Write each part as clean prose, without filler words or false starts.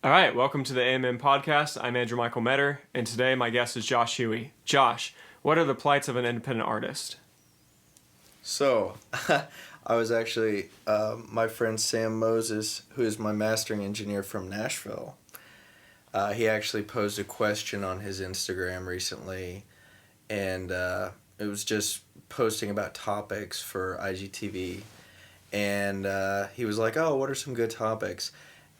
All right, welcome to the AMM podcast. I'm Andrew Michael Metter, and today my guest is Josh Huie. Josh, what are the plights of an independent artist? So, I was actually, my friend Sam Moses, who is my mastering engineer from Nashville, he actually posed a question on his Instagram recently, and it was just posting about topics for IGTV, and he was like, oh, what are some good topics?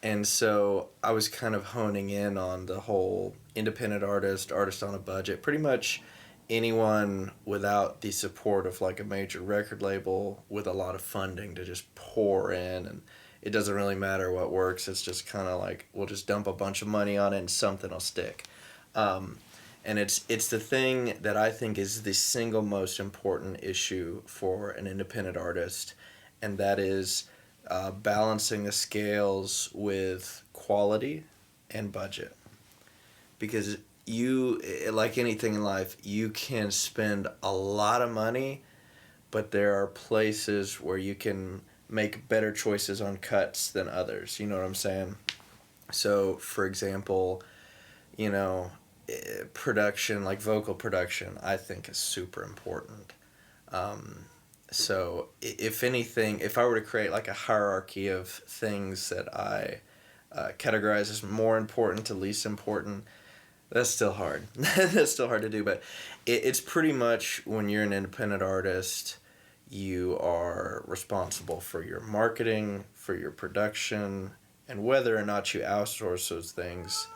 And so I was kind of honing in on the whole independent artist on a budget, pretty much anyone without the support of like a major record label with a lot of funding to just pour in, and it doesn't really matter what works. It's just kind of like we'll just dump a bunch of money on it and something will stick. And it's the thing that I think is the single most important issue for an independent artist, and that is balancing the scales with quality and budget. Because you, like anything in life, you can spend a lot of money, but there are places where you can make better choices on cuts than others. You know what I'm saying? So, for example, you know, production, like vocal production, I think is super important. So, if anything, if I were to create like a hierarchy of things that I categorize as more important to least important, that's still hard. That's still hard to do, but it's pretty much when you're an independent artist, you are responsible for your marketing, for your production, and whether or not you outsource those things.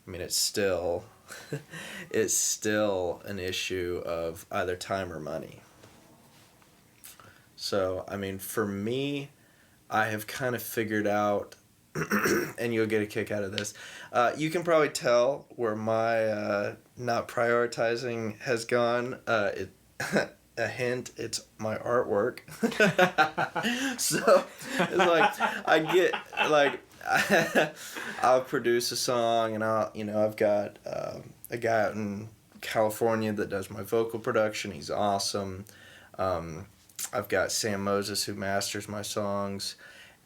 I mean, it's still it's still an issue of either time or money. So, I mean, for me, I have kind of figured out, and you'll get a kick out of this. You can probably tell where my not prioritizing has gone. A hint, it's my artwork. So, it's like, I get, like, I'll produce a song, and I've got a guy out in California that does my vocal production. He's awesome. I've got Sam Moses who masters my songs.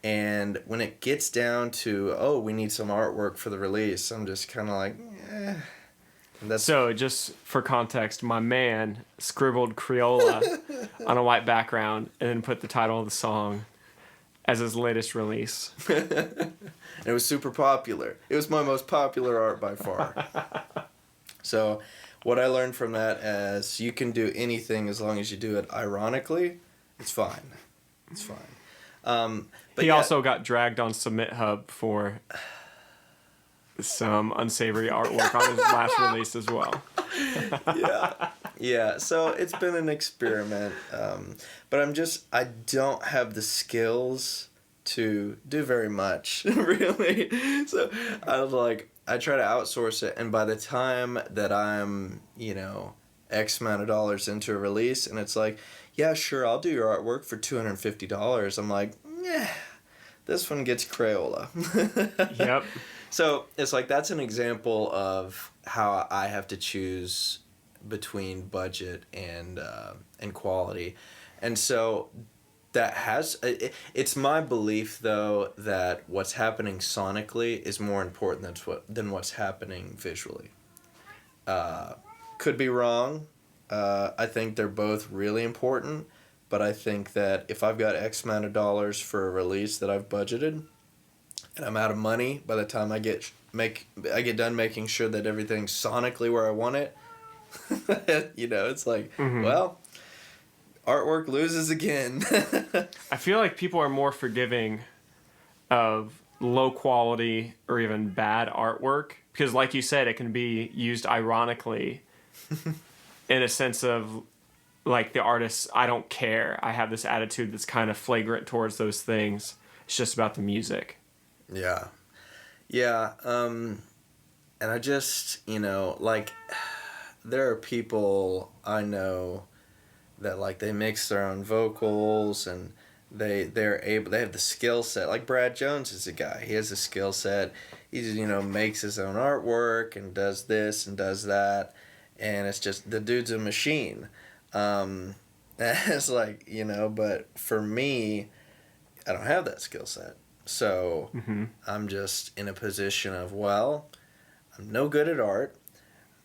And when it gets down to, oh, we need some artwork for the release, I'm just kind of like, eh. So, just for context, my man scribbled Crayola on a white background and then put the title of the song as his latest release. And it was super popular. It was my most popular art by far. So, what I learned from that is you can do anything as long as you do it ironically. It's fine. It's fine. But he also got dragged on Submit Hub for some unsavory artwork on his last release as well. Yeah. So it's been an experiment, but I don't have the skills to do very much, really. So I try to outsource it, and by the time that I'm, X amount of dollars into a release, and it's like, yeah, sure, I'll do your artwork for $250. I'm like, this one gets Crayola. Yep. So it's like that's an example of how I have to choose between budget and quality, and so it's my belief though that what's happening sonically is more important than what's happening visually. Could be wrong. I think they're both really important, but I think that if I've got X amount of dollars for a release that I've budgeted, and I'm out of money by the time I get done making sure that everything's sonically where I want it, it's like, well, artwork loses again. I feel like people are more forgiving of low quality or even bad artwork because, like you said, it can be used ironically in a sense of like the artist, I don't care. I have this attitude that's kind of flagrant towards those things. It's just about the music. Yeah. And I just, like, there are people I know that like they mix their own vocals and they have the skill set. Like Brad Jones is a guy. He has a skill set. He just, makes his own artwork and does this and does that, and it's just the dude's a machine. It's like, but for me, I don't have that skill set. So I'm just in a position of, well, I'm no good at art.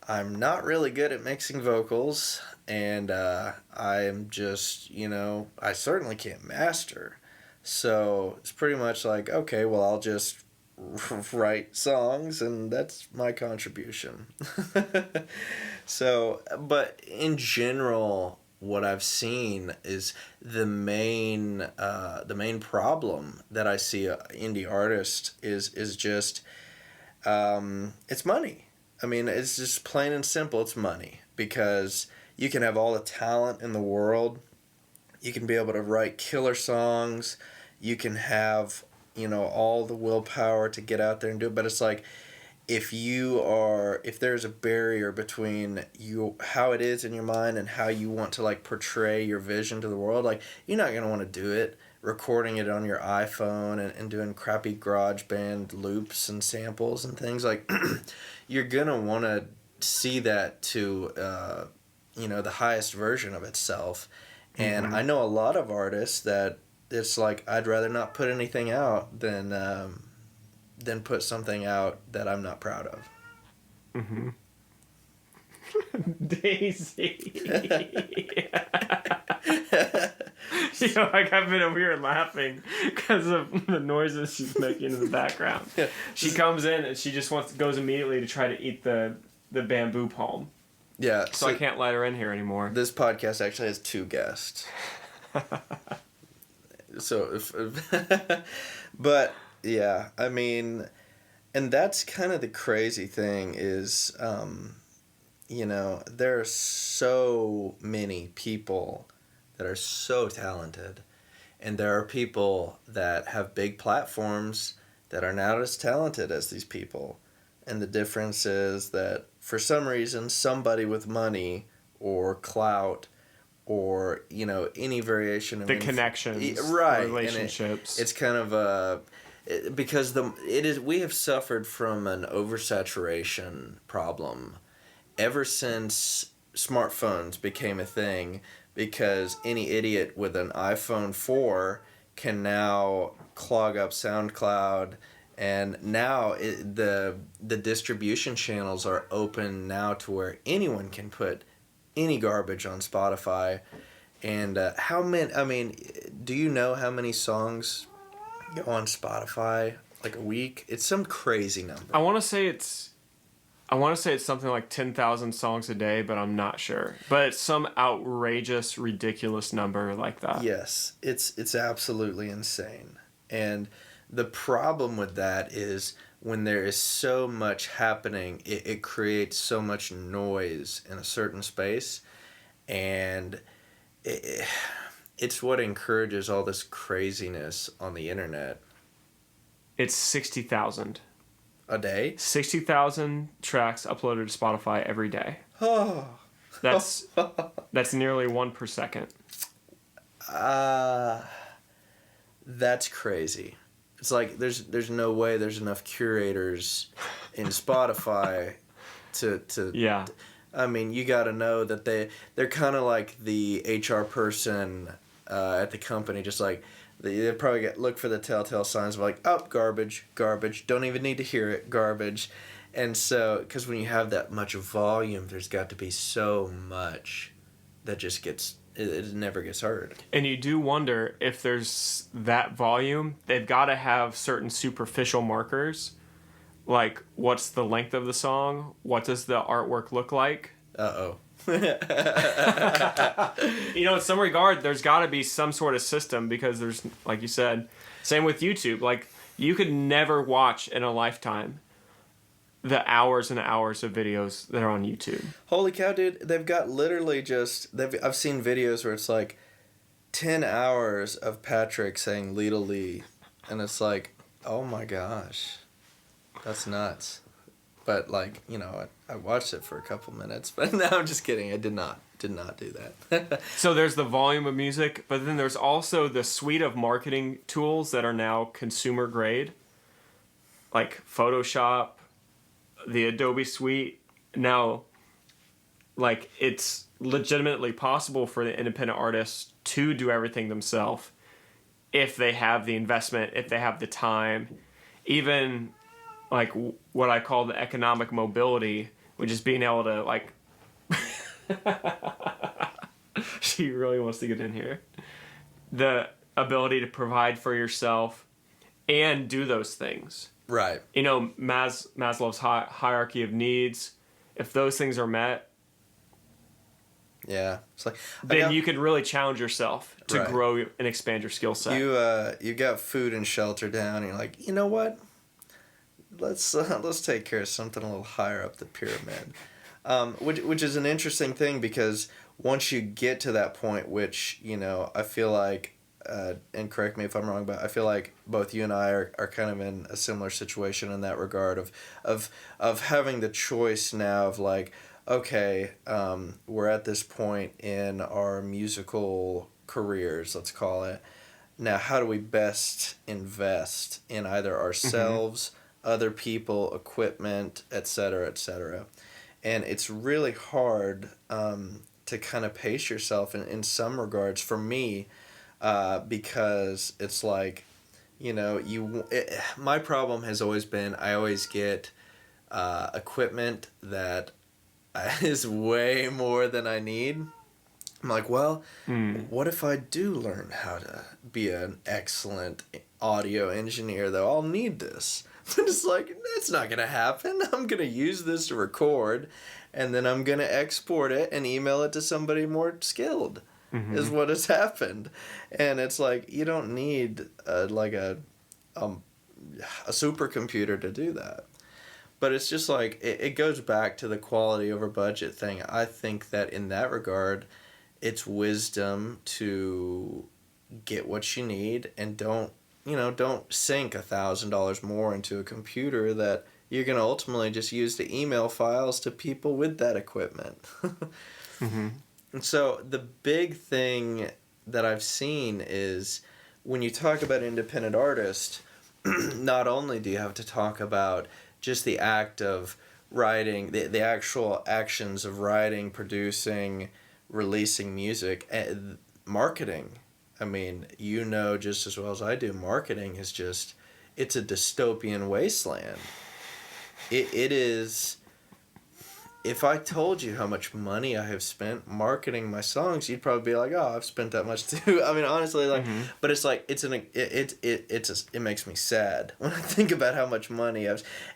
I'm not really good at mixing vocals. And I'm just, I certainly can't master. So it's pretty much like, okay, well, I'll just write songs, and that's my contribution. So, but in general, what I've seen is the main problem that I see indie artists is just it's money. I mean, it's just plain and simple. It's money, because you can have all the talent in the world. You can be able to write killer songs. You can have, all the willpower to get out there and do it. But it's like, if there's a barrier between how it is in your mind and how you want to like portray your vision to the world, like, you're not going to want to do it recording it on your iPhone and doing crappy GarageBand loops and samples and things. Like, you're going to want to see that to the highest version of itself. And I know a lot of artists that it's like, I'd rather not put anything out than put something out that I'm not proud of. Mm-hmm. Daisy. I've been over here laughing because of the noises she's making in the background. Yeah. She comes in and she just goes immediately to try to eat the bamboo palm. Yeah. So I can't let her in here anymore. This podcast actually has 2 guests. So, but yeah, I mean, and that's kind of the crazy thing is, there are so many people that are so talented, and there are people that have big platforms that are not as talented as these people. And the difference is that for some reason, somebody with money or clout or, any variation of... The connections, right, relationships. It's kind of because we have suffered from an oversaturation problem ever since smartphones became a thing, because any idiot with an iPhone 4 can now clog up SoundCloud, and now the distribution channels are open now to where anyone can put any garbage on Spotify. And do you know how many songs go on Spotify like a week? It's some crazy number. I want to say it's something like 10,000 songs a day, but I'm not sure. But it's some outrageous, ridiculous number like that. Yes, it's absolutely insane. And the problem with that is when there is so much happening, it creates so much noise in a certain space, and it's what encourages all this craziness on the internet. It's 60,000. A day? 60,000 tracks uploaded to Spotify every day. Oh. That's nearly 1 per second. That's crazy. It's like there's no way there's enough curators in Spotify to yeah. I mean, you got to know that they're kind of like the HR person at the company, just like they probably look for the telltale signs of like, oh, garbage, don't even need to hear it, garbage. And so, because when you have that much volume, there's got to be so much that just it never gets heard. And you do wonder if there's that volume, they've got to have certain superficial markers, like what's the length of the song, what does the artwork look like. Uh-oh. In some regard, there's got to be some sort of system, because there's, like you said, same with YouTube. Like, you could never watch in a lifetime the hours and hours of videos that are on YouTube. Holy cow, dude. They've got literally I've seen videos where it's like 10 hours of Patrick saying Leedle Lee. And it's like, oh my gosh. That's nuts. But like, I watched it for a couple minutes. But no, I'm just kidding. I did not do that. So there's the volume of music, but then there's also the suite of marketing tools that are now consumer grade. Like Photoshop, the Adobe suite. Now, like, it's legitimately possible for the independent artists to do everything themselves if they have the investment, if they have the time, even like what I call the economic mobility, which is being able to like. She really wants to get in here. The ability to provide for yourself and do those things. Right. You know, Maslow's hierarchy of needs. If those things are met, yeah, it's like then you can really challenge yourself to Right. grow and expand your skill set. You got food and shelter down, and you're like, you know what? Let's take care of something a little higher up the pyramid, which is an interesting thing, because once you get to that point, which, you know, I feel like, and correct me if I'm wrong, but I feel like both you and I are kind of in a similar situation in that regard of having the choice now of like, okay, we're at this point in our musical careers, let's call it. Now, how do we best invest in either ourselves, other people, equipment, et cetera, et cetera? And it's really hard to kind of pace yourself in some regards for me, because it's like, you know, my problem has always been I always get equipment that is way more than I need. I'm like, well, what if I do learn how to be an excellent audio engineer, though? I'll need this. But it's like, that's not going to happen. I'm going to use this to record, and then I'm going to export it and email it to somebody more skilled, is what has happened. And it's like, you don't need a supercomputer to do that. But it's just like, it goes back to the quality over budget thing. I think that in that regard, it's wisdom to get what you need, and don't sink $1,000 more into a computer that you're going to ultimately just use to email files to people with that equipment. And so the big thing that I've seen is when you talk about independent artists, not only do you have to talk about just the act of writing, the actual actions of writing, producing, releasing music, and marketing. I mean, you know just as well as I do, marketing is just, it's a dystopian wasteland. It is, if I told you how much money I have spent marketing my songs, you'd probably be like, oh, I've spent that much too. I mean, honestly, like, but it's like, it makes me sad when I think about how much money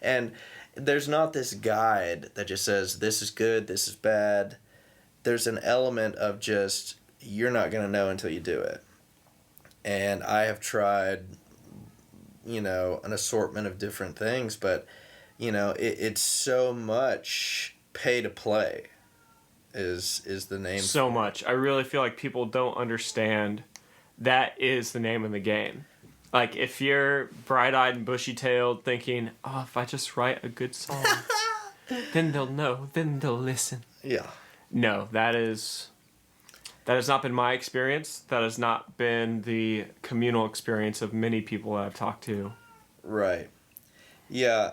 and there's not this guide that just says, this is good, this is bad. There's an element of just, you're not going to know until you do it. And I have tried, you know, an assortment of different things, but, you know, it's so much pay to play is the name. So much. I really feel like people don't understand that is the name of the game. Like, if you're bright-eyed and bushy-tailed thinking, oh, if I just write a good song, then they'll know, then they'll listen. Yeah. No, that has not been my experience. That has not been the communal experience of many people that I've talked to. Right. Yeah,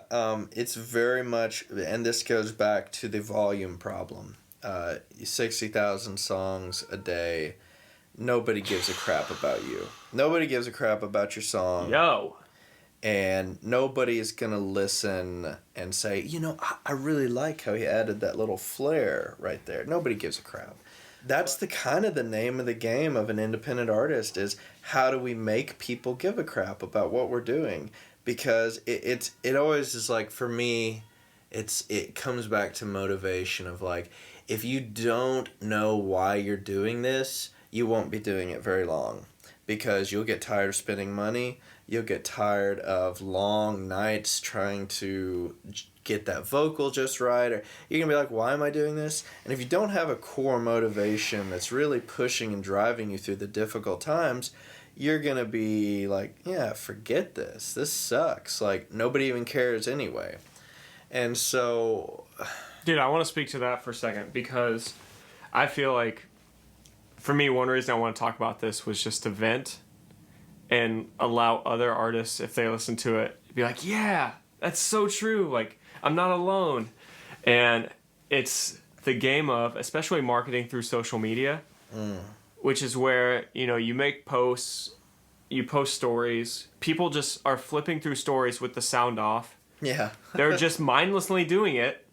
it's very much, and this goes back to the volume problem. 60,000 songs a day. Nobody gives a crap about you. Nobody gives a crap about your song. Yo. And nobody is going to listen and say, you know, I really like how he added that little flair right there. Nobody gives a crap. That's the kind of the name of the game of an independent artist, is how do we make people give a crap about what we're doing? Because it always is like, for me, it comes back to motivation of like, if you don't know why you're doing this, you won't be doing it very long, because you'll get tired of spending money. You'll get tired of long nights trying to get that vocal just right. Or you're going to be like, why am I doing this? And if you don't have a core motivation that's really pushing and driving you through the difficult times, you're going to be like, yeah, forget this. This sucks. Like, nobody even cares anyway. And so... Dude, I want to speak to that for a second, because I feel like, for me, one reason I want to talk about this was just to vent and allow other artists, if they listen to it, be like, yeah, that's so true. Like, I'm not alone. And it's the game of, especially marketing through social media, which is where, you know, you make posts you post stories. People just are flipping through stories with the sound off. Yeah. They're just mindlessly doing it.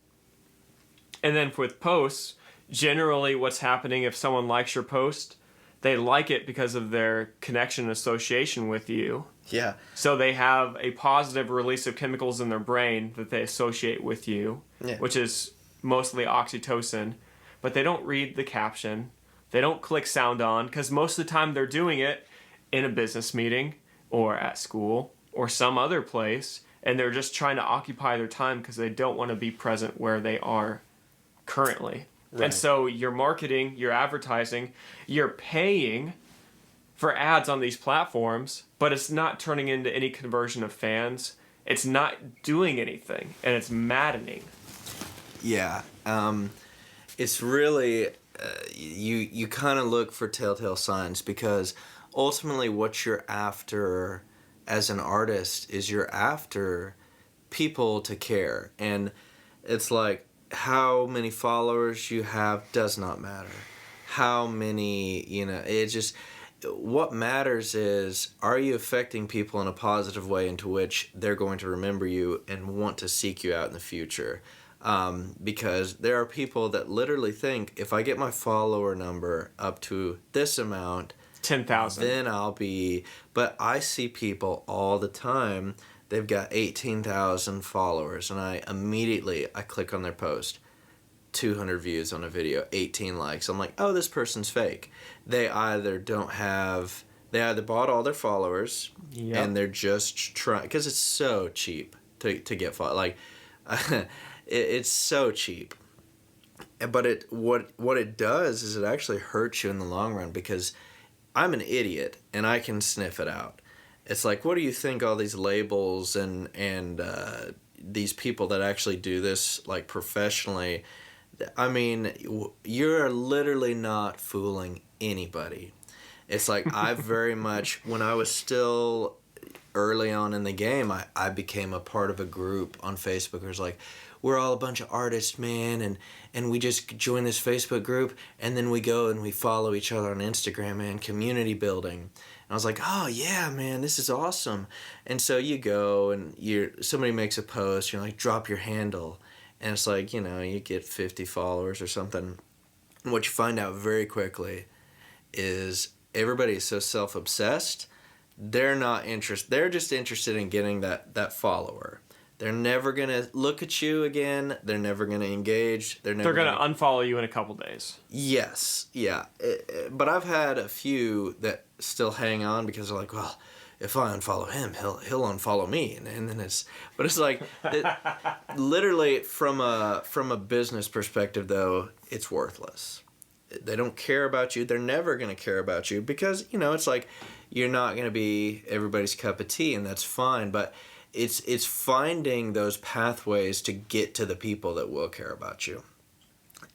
And then with posts, generally what's happening if someone likes your post, they like it because of their connection and association with you. Yeah. So they have a positive release of chemicals in their brain that they associate with you, which is mostly oxytocin. But they don't read the caption. They don't click sound on, because most of the time they're doing it in a business meeting or at school or some other place, and they're just trying to occupy their time because they don't want to be present where they are currently. Right. And so your marketing, your advertising, you're paying for ads on these platforms, but it's not turning into any conversion of fans. It's not doing anything, and it's maddening. Yeah. It's really, you kind of look for telltale signs, because ultimately what you're after as an artist is you're after people to care. And it's like, how many followers you have does not matter. How many, it just, what matters is, are you affecting people in a positive way into which they're going to remember you and want to seek you out in the future? Because there are people that literally think, if I get my follower number up to this amount, 10,000, then I'll be. But I see people all the time, they've got 18,000 followers, and I click on their post, 200 views on a video, 18 likes. I'm like, oh, this person's fake. They either bought all their followers, and they're just trying, because it's so cheap to get followers. Like, it's so cheap. But what it does is it actually hurts you in the long run, because I'm an idiot and I can sniff it out. It's like, what do you think all these labels and these people that actually do this like professionally, I mean, you're literally not fooling anybody. It's like, I very much, when I was still early on in the game, I became a part of a group on Facebook. It was like, we're all a bunch of artists, man, and we just join this Facebook group, and then we go and we follow each other on Instagram, man, community building. And I was like, oh yeah, man, this is awesome. And so you go and somebody makes a post, you're like, drop your handle, and it's like, you get 50 followers or something. And what you find out very quickly is everybody is so self-obsessed, they're not interested. They're just interested in getting that follower. They're never going to look at you again. They're never going to engage. They're going to unfollow you in a couple days. Yes, yeah. But I've had a few that still hang on, because they're like, well, if I unfollow him, he'll unfollow me. And then it's like, literally from a business perspective, though, it's worthless. They don't care about you. They're never going to care about you, because, it's like, you're not going to be everybody's cup of tea, and that's fine. But it's finding those pathways to get to the people that will care about you.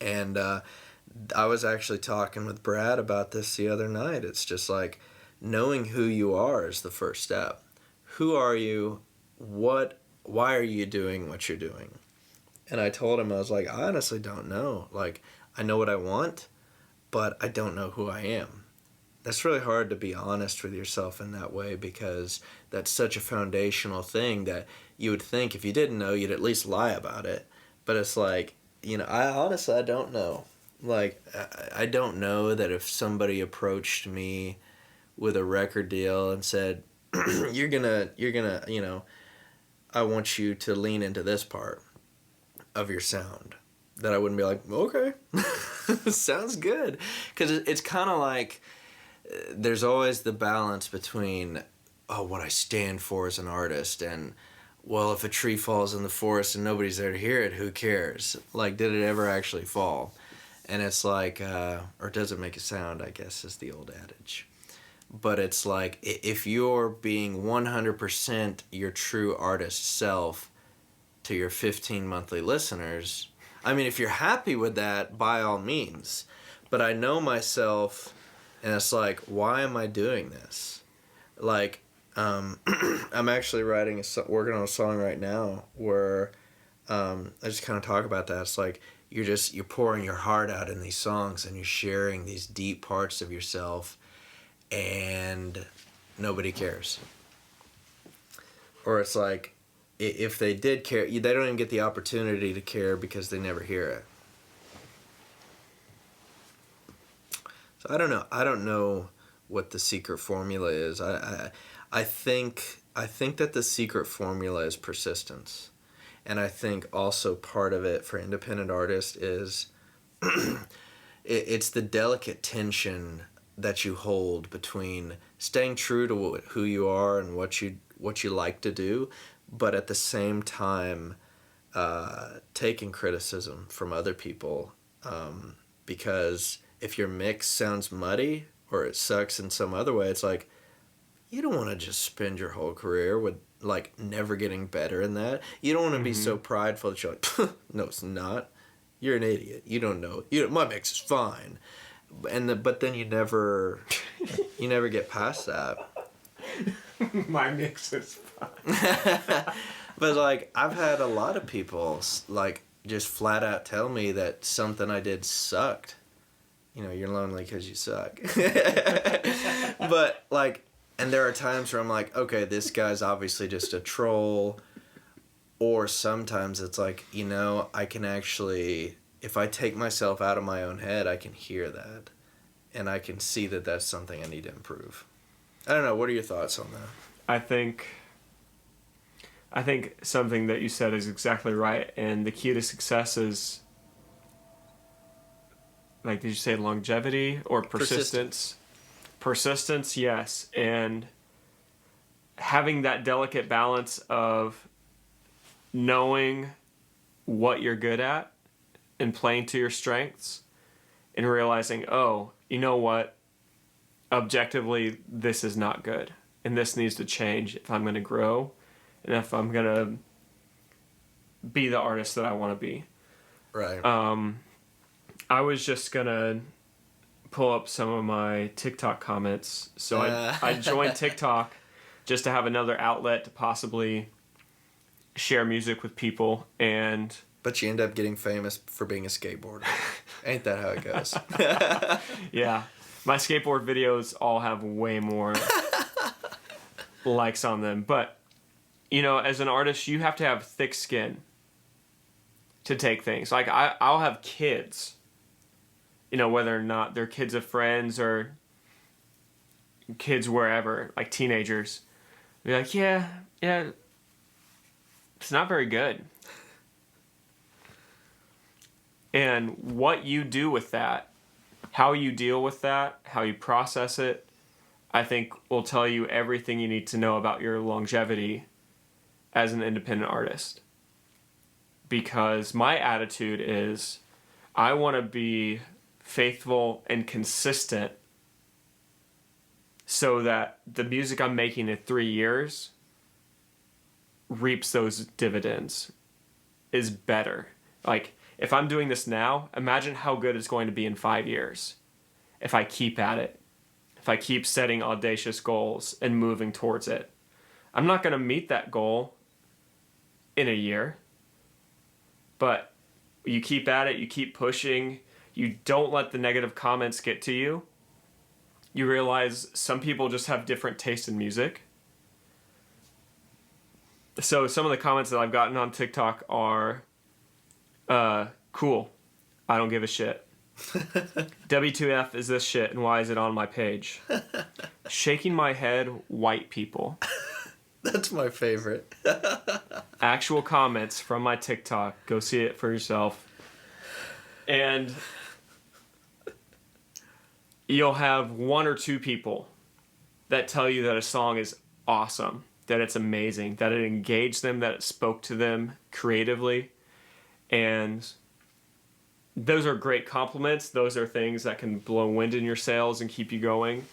And I was actually talking with Brad about this the other night. It's just like, knowing who you are is the first step. Who are you? Why are you doing what you're doing? And I told him, I was like, I honestly don't know. Like, I know what I want, but I don't know who I am. That's really hard to be honest with yourself in that way, because that's such a foundational thing that you would think if you didn't know, you'd at least lie about it. But it's like, I don't know. Like, I don't know that if somebody approached me with a record deal and said, you're gonna, I want you to lean into this part of your sound, that I wouldn't be like, okay, sounds good. Because it's kind of like, there's always the balance between, what I stand for as an artist, and, well, if a tree falls in the forest and nobody's there to hear it, who cares? Like, did it ever actually fall? And it's like, or does it make a sound, I guess, is the old adage. But it's like, if you're being 100% your true artist self to your 15 monthly listeners, I mean, if you're happy with that, by all means. But I know myself, and it's like, why am I doing this? Like, I'm actually working on a song right now where I just kind of talk about that. It's like, you're pouring your heart out in these songs, and you're sharing these deep parts of yourself. And nobody cares. Or it's like, if they did care, they don't even get the opportunity to care because they never hear it. So I don't know what the secret formula is. I think that the secret formula is persistence. And I think also part of it for independent artists is it's the delicate tension that you hold between staying true to who you are and what you like to do, but at the same time taking criticism from other people, because if your mix sounds muddy or it sucks in some other way, it's like, you don't want to just spend your whole career with like never getting better in that. You don't want to be so prideful that you're like, no, it's not. You're an idiot. You don't know. My mix is fine, but then you never get past that. My mix is fine. But like, I've had a lot of people like just flat out tell me that something I did sucked. You're lonely because you suck. But like, and there are times where I'm like, okay, this guy's obviously just a troll. Or sometimes it's like, I can actually, if I take myself out of my own head, I can hear that. And I can see that that's something I need to improve. I don't know. What are your thoughts on that? I think something that you said is exactly right. And the key to success is, like, did you say longevity or persistence? Persistence, yes. And having that delicate balance of knowing what you're good at and playing to your strengths and realizing, oh, you know what? Objectively, this is not good. And this needs to change if I'm going to grow and if I'm going to be the artist that I want to be. Right. I was just going to pull up some of my TikTok comments. So I joined TikTok just to have another outlet to possibly share music with people. But you end up getting famous for being a skateboarder. Ain't that how it goes? Yeah. My skateboard videos all have way more likes on them. But, as an artist, you have to have thick skin to take things. Like, I'll have kids, whether or not they're kids of friends or kids wherever, like teenagers, be like, yeah, it's not very good. And what you do with that, how you deal with that, how you process it, I think will tell you everything you need to know about your longevity as an independent artist. Because my attitude is, I want to be faithful and consistent so that the music I'm making in 3 years reaps those dividends, is better. Like, if I'm doing this now, imagine how good it's going to be in 5 years if I keep at it, if I keep setting audacious goals and moving towards it. I'm not going to meet that goal in a year, but you keep at it, you keep pushing, you don't let the negative comments get to you. You realize some people just have different taste in music. So some of the comments that I've gotten on TikTok are, cool, I don't give a shit. W2F is this shit and why is it on my page? Shaking my head, white people. That's my favorite. Actual comments from my TikTok. Go see it for yourself. And you'll have 1 or 2 people that tell you that a song is awesome, that it's amazing, that it engaged them, that it spoke to them creatively. And those are great compliments. Those are things that can blow wind in your sails and keep you going.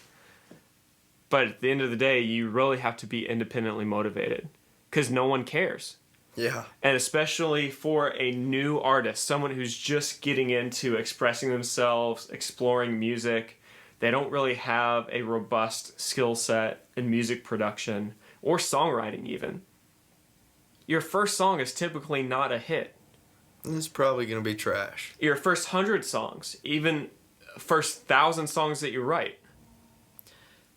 But at the end of the day, you really have to be independently motivated because no one cares. Yeah. And especially for a new artist, someone who's just getting into expressing themselves, exploring music, they don't really have a robust skill set in music production or songwriting even. Your first song is typically not a hit. It's probably going to be trash. Your first 100 songs, even first 1,000 songs that you write.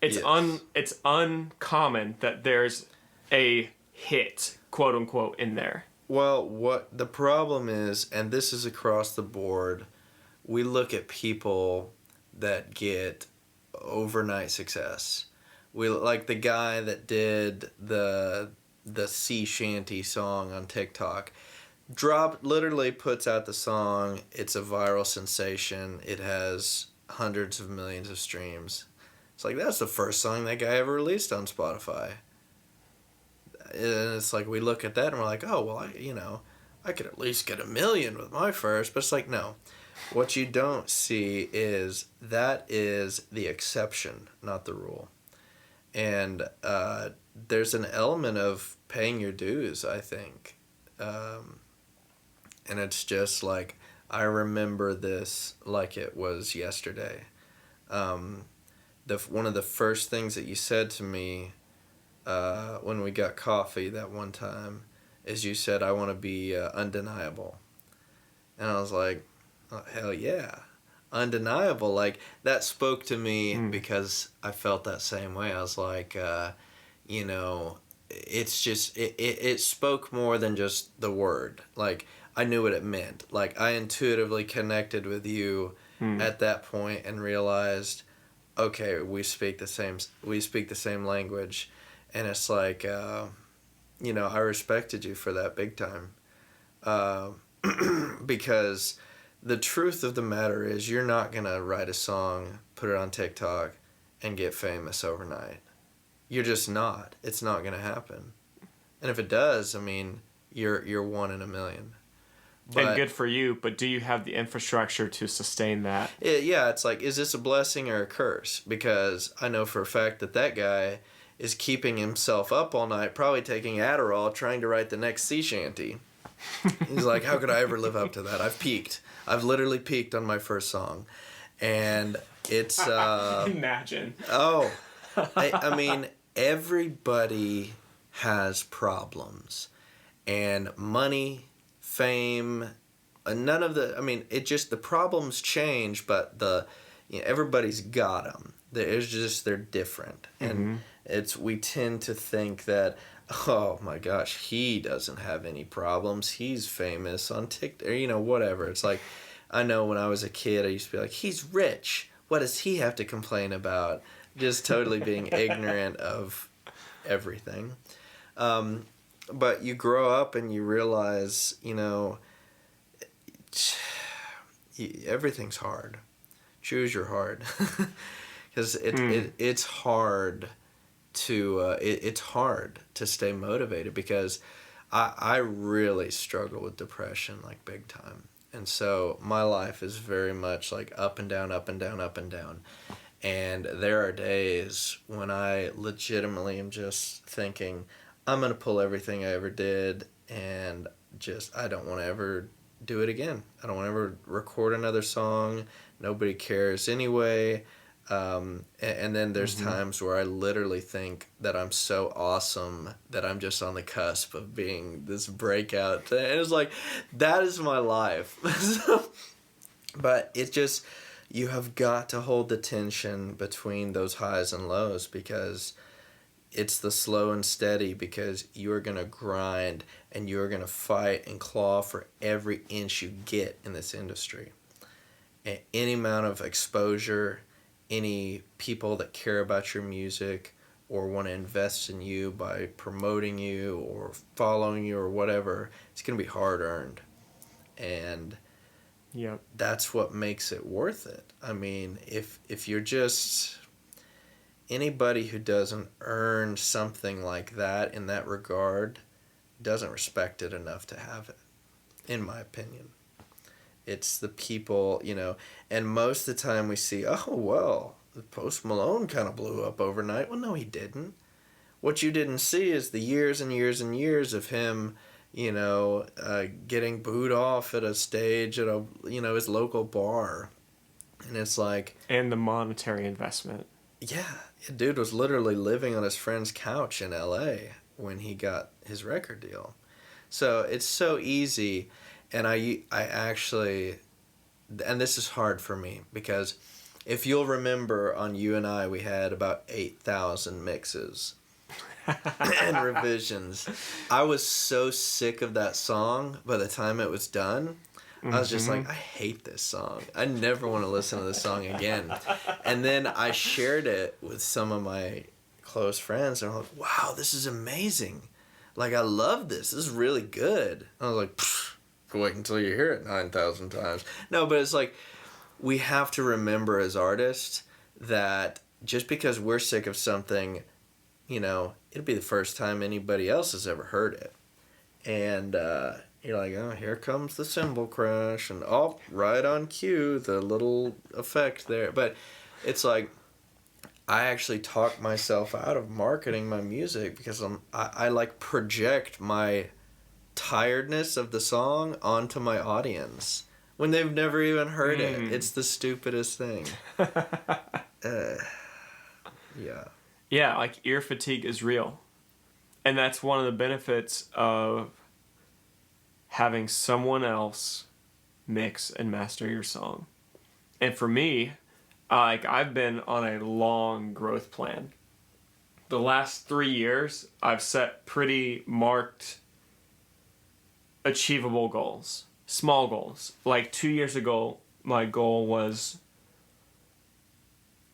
Yes. it's uncommon that there's a hit, quote unquote, in there. Well, what the problem is, and this is across the board, we look at people that get overnight success. We like the guy that did the sea shanty song on TikTok. Literally puts out the song, it's a viral sensation. It has hundreds of millions of streams. It's like that's the first song that guy ever released on Spotify. And it's like we look at that and we're like, oh well, I could at least get 1 million with my first. But it's like no, what you don't see is that is the exception, not the rule. And there's an element of paying your dues, I think, and it's just like I remember this like it was yesterday. One of the first things that you said to me when we got coffee that one time is you said, I want to be undeniable. And I was like, oh, hell yeah. Undeniable. Like, that spoke to me because I felt that same way. I was like, it's just, it spoke more than just the word. Like, I knew what it meant. Like, I intuitively connected with you at that point and realized, okay, we speak the same language. And it's like, I respected you for that big time. Because the truth of the matter is you're not going to write a song, put it on TikTok, and get famous overnight. You're just not. It's not going to happen. And if it does, I mean, you're 1 in 1,000,000. But, and good for you, but do you have the infrastructure to sustain that? It's like, is this a blessing or a curse? Because I know for a fact that guy is keeping himself up all night, probably taking Adderall, trying to write the next sea shanty. He's like, how could I ever live up to that? I've peaked. I've literally peaked on my first song. And it's... Imagine. Oh. I mean, everybody has problems. And money, fame, none of the... I mean, the problems change, but everybody's got them. They're different. And we tend to think that, oh my gosh, he doesn't have any problems. He's famous on TikTok, or, whatever. It's like, I know when I was a kid, I used to be like, he's rich. What does he have to complain about? Just totally being ignorant of everything. But you grow up and you realize, everything's hard. Choose your hard. Because it's hard it's hard to stay motivated because I really struggle with depression like big time. And so my life is very much like up and down, up and down, up and down. And there are days when I legitimately am just thinking, I'm going to pull everything I ever did and I don't want to ever do it again. I don't want to ever record another song. Nobody cares anyway. And then there's times where I literally think that I'm so awesome that I'm just on the cusp of being this breakout. And it's like, that is my life. But it just, you have got to hold the tension between those highs and lows because it's the slow and steady because you're going to grind and you're going to fight and claw for every inch you get in this industry. And any amount of exposure, any people that care about your music or want to invest in you by promoting you or following you or whatever, it's going to be hard earned. And that's what makes it worth it. I mean, if you're just anybody who doesn't earn something like that in that regard doesn't respect it enough to have it, in my opinion. It's the people, and most of the time we see, oh, well, Post Malone kind of blew up overnight. Well, no, he didn't. What you didn't see is the years and years and years of him, getting booed off at a stage at his local bar. And it's like... And the monetary investment. Yeah, dude was literally living on his friend's couch in L.A. when he got his record deal. So it's so easy... And I actually, and this is hard for me because If you'll remember, on You and I, we had about 8,000 mixes and revisions. I was so sick of that song by the time it was done. I was just like, I hate this song. I never want to listen to this song again. And then I shared it with some of my close friends, and I'm like, wow, this is amazing. Like, I love this. This is really good. I was like, wait until you hear it 9,000 times. No, but it's like, we have to remember as artists that just because we're sick of something, you know, it'll be the first time anybody else has ever heard it. And you're like, oh, here comes the cymbal crash. And, oh, right on cue, the little effect there. But it's like, I actually talk myself out of marketing my music because I like project my tiredness of the song onto my audience when they've never even heard it. It's the stupidest thing. Yeah. Yeah, like ear fatigue is real. And that's one of the benefits of having someone else mix and master your song. And for me, I've been on a long growth plan. The last 3 years, I've set pretty marked, achievable goals. Small goals. Like 2 years ago, my goal was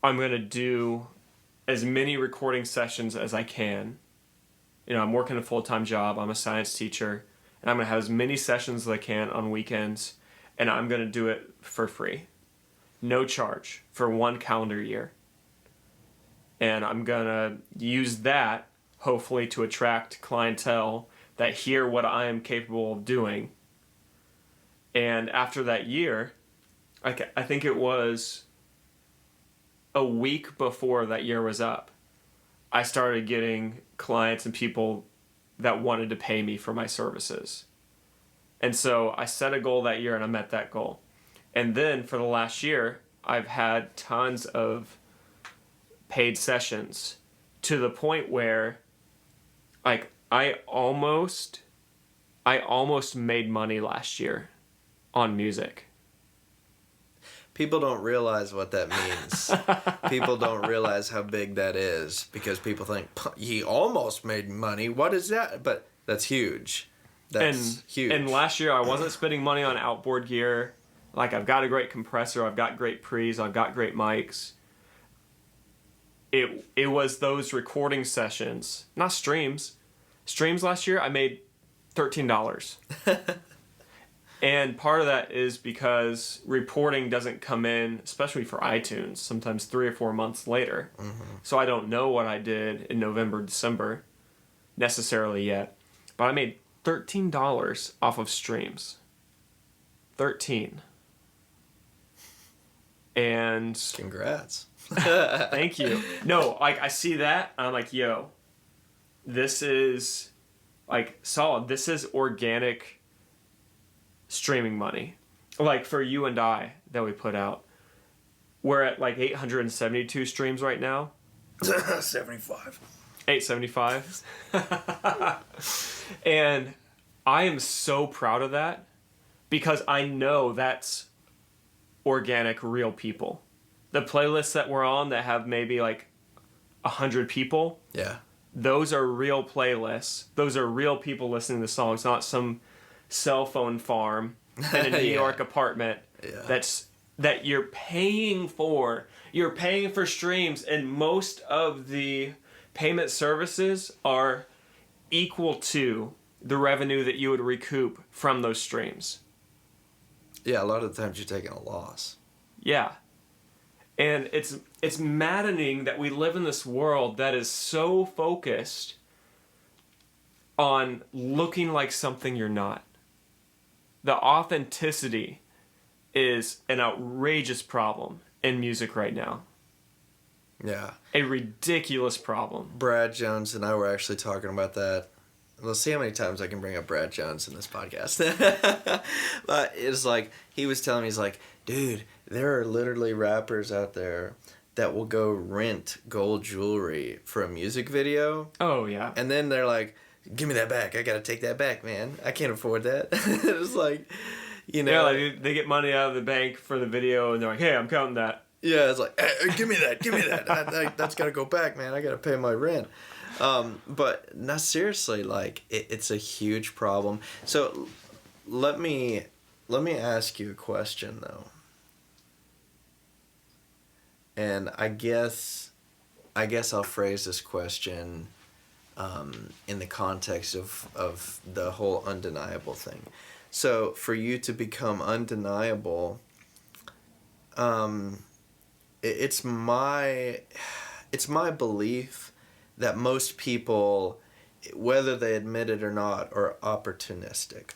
I'm going to do as many recording sessions as I can. You know, I'm working a full-time job. I'm a science teacher. And I'm going to have as many sessions as I can on weekends. And I'm going to do it for free. No charge for 1 calendar year. And I'm going to use that, hopefully, to attract clientele that hear what I am capable of doing. And after that year, I think it was a week before that year was up, I started getting clients and people that wanted to pay me for my services. And so I set a goal that year and I met that goal. And then for the last year, I've had tons of paid sessions to the point where like I almost made money last year on music. People don't realize what that means. People don't realize how big that is because people think, he almost made money. What is that? But that's huge. That's huge. And last year I wasn't spending money on outboard gear. Like, I've got a great compressor, I've got great pre's, I've got great mics. It was those recording sessions, not streams. Streams last year, I made $13. And part of that is because reporting doesn't come in, especially for iTunes, sometimes 3 or 4 months later. Mm-hmm. So I don't know what I did in November, December necessarily yet. But I made $13 off of streams. 13. And congrats. Thank you. No, like I see that and I'm like, yo, this is like solid. This is organic streaming money. Like for You and I that we put out. We're at like 872 streams right now. 75. 875. And I am so proud of that because I know that's organic, real people. The playlists that we're on that have maybe like 100 people. Yeah. Those are real playlists. Those are real people listening to songs, not some cell phone farm in a New York apartment that you're paying for. You're paying for streams, and most of the payment services are equal to the revenue that you would recoup from those streams. Yeah, a lot of the times you're taking a loss. Yeah. And it's maddening that we live in this world that is so focused on looking like something you're not. The authenticity is an outrageous problem in music right now. Yeah. A ridiculous problem. Brad Jones and I were actually talking about that. Let's see how many times I can bring up Brad Jones in this podcast. But it's like, he was telling me, he's like, dude, there are literally rappers out there that will go rent gold jewelry for a music video. Oh, yeah. And then they're like, give me that back. I got to take that back, man. I can't afford that. It's like, you know. Yeah, like they get money out of the bank for the video, and they're like, hey, I'm counting that. Yeah, it's like, hey, give me that, give me that. That's got to go back, man. I got to pay my rent. But no, seriously, like it's a huge problem. So let me ask you a question though. And I guess I'll phrase this question in the context of the whole undeniable thing. So for you to become undeniable, it's my belief that most people, whether they admit it or not, are opportunistic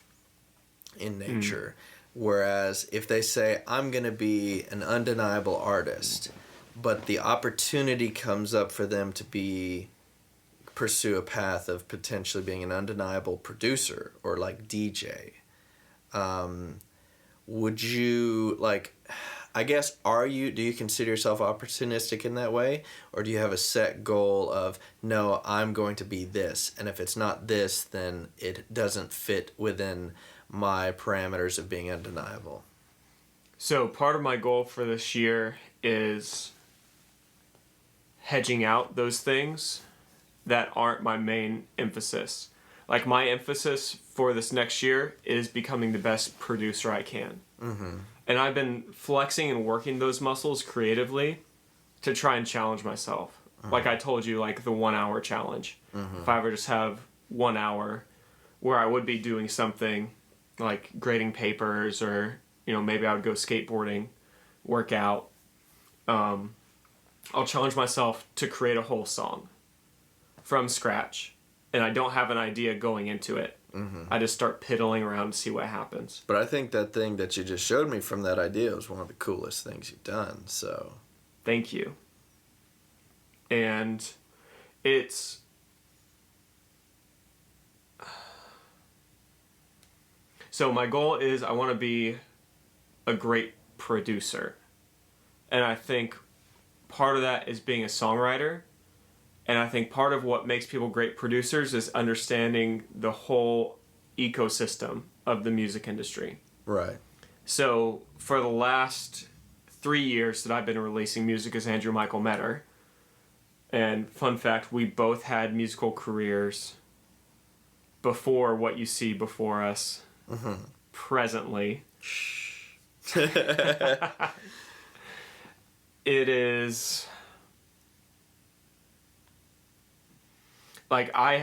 in nature. Whereas if they say, I'm going to be an undeniable artist, but the opportunity comes up for them to pursue a path of potentially being an undeniable producer or like DJ, would you like, I guess, do you consider yourself opportunistic in that way? Or do you have a set goal of, no, I'm going to be this, and if it's not this, then it doesn't fit within my parameters of being undeniable? So part of my goal for this year is hedging out those things that aren't my main emphasis. Like my emphasis for this next year is becoming the best producer I can. Mm-hmm. And I've been flexing and working those muscles creatively to try and challenge myself. Mm-hmm. Like I told you, like the 1 hour challenge. Mm-hmm. If I ever just have 1 hour where I would be doing something like grading papers, or, you know, maybe I would go skateboarding, work out. I'll challenge myself to create a whole song from scratch. And I don't have an idea going into it. Mm-hmm. I just start piddling around to see what happens. But I think that thing that you just showed me from that idea was one of the coolest things you've done, so... Thank you. And it's... So my goal is I want to be a great producer. And I think part of that is being a songwriter. And I think part of what makes people great producers is understanding the whole ecosystem of the music industry. Right. So for the last 3 years that I've been releasing music as Andrew Michael Metter, and fun fact, we both had musical careers before what you see before us presently. It is... Like I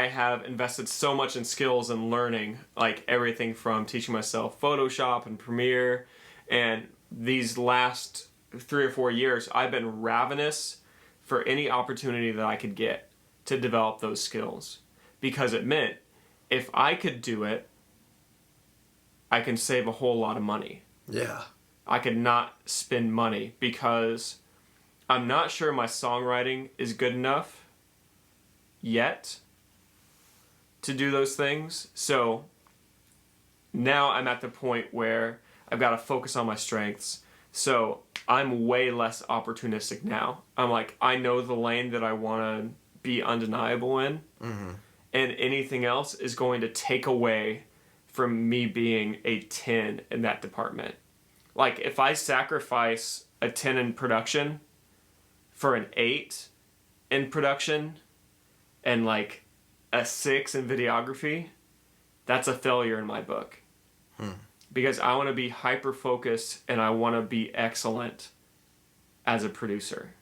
have invested so much in skills and learning, like everything from teaching myself Photoshop and Premiere, and these last 3 or 4 years I've been ravenous for any opportunity that I could get to develop those skills, because it meant if I could do it, I can save a whole lot of money. Yeah. I could not spend money because I'm not sure my songwriting is good enough yet to do those things. So now I'm at the point where I've got to focus on my strengths. So I'm way less opportunistic now. I'm like, I know the lane that I want to be undeniable in, and anything else is going to take away from me being a 10 in that department. Like if I sacrifice a 10 in production for an 8 in production and like a 6 in videography, that's a failure in my book. Because I want to be hyper focused and I want to be excellent as a producer.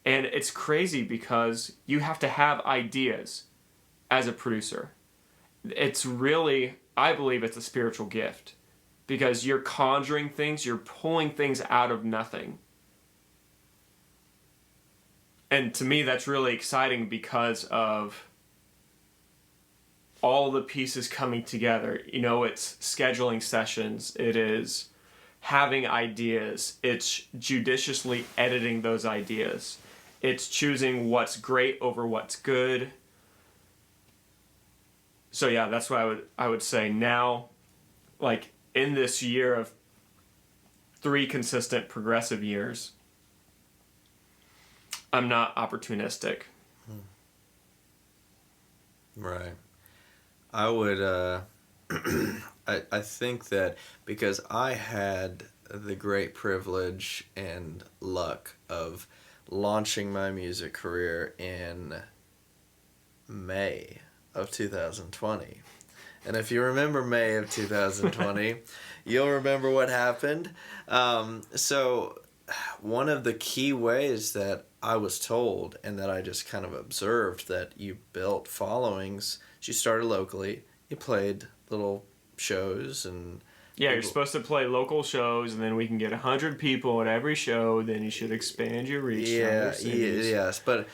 And it's crazy because you have to have ideas as a producer. It's really, I believe it's a spiritual gift, because you're conjuring things, you're pulling things out of nothing. And to me, that's really exciting because of all the pieces coming together. You know, it's scheduling sessions, it is having ideas, it's judiciously editing those ideas, it's choosing what's great over what's good. So yeah, that's what I would say now, like in this year of 3 consistent progressive years, I'm not opportunistic. Right. I would, I think that because I had the great privilege and luck of launching my music career in May of 2020. And if you remember May of 2020, you'll remember what happened. So one of the key ways that I was told and that I just kind of observed that you built followings, you started locally, you played little shows and Yeah, you're supposed to play local shows, and then we can get 100 people at every show. Then you should expand your reach to other cities. yes, but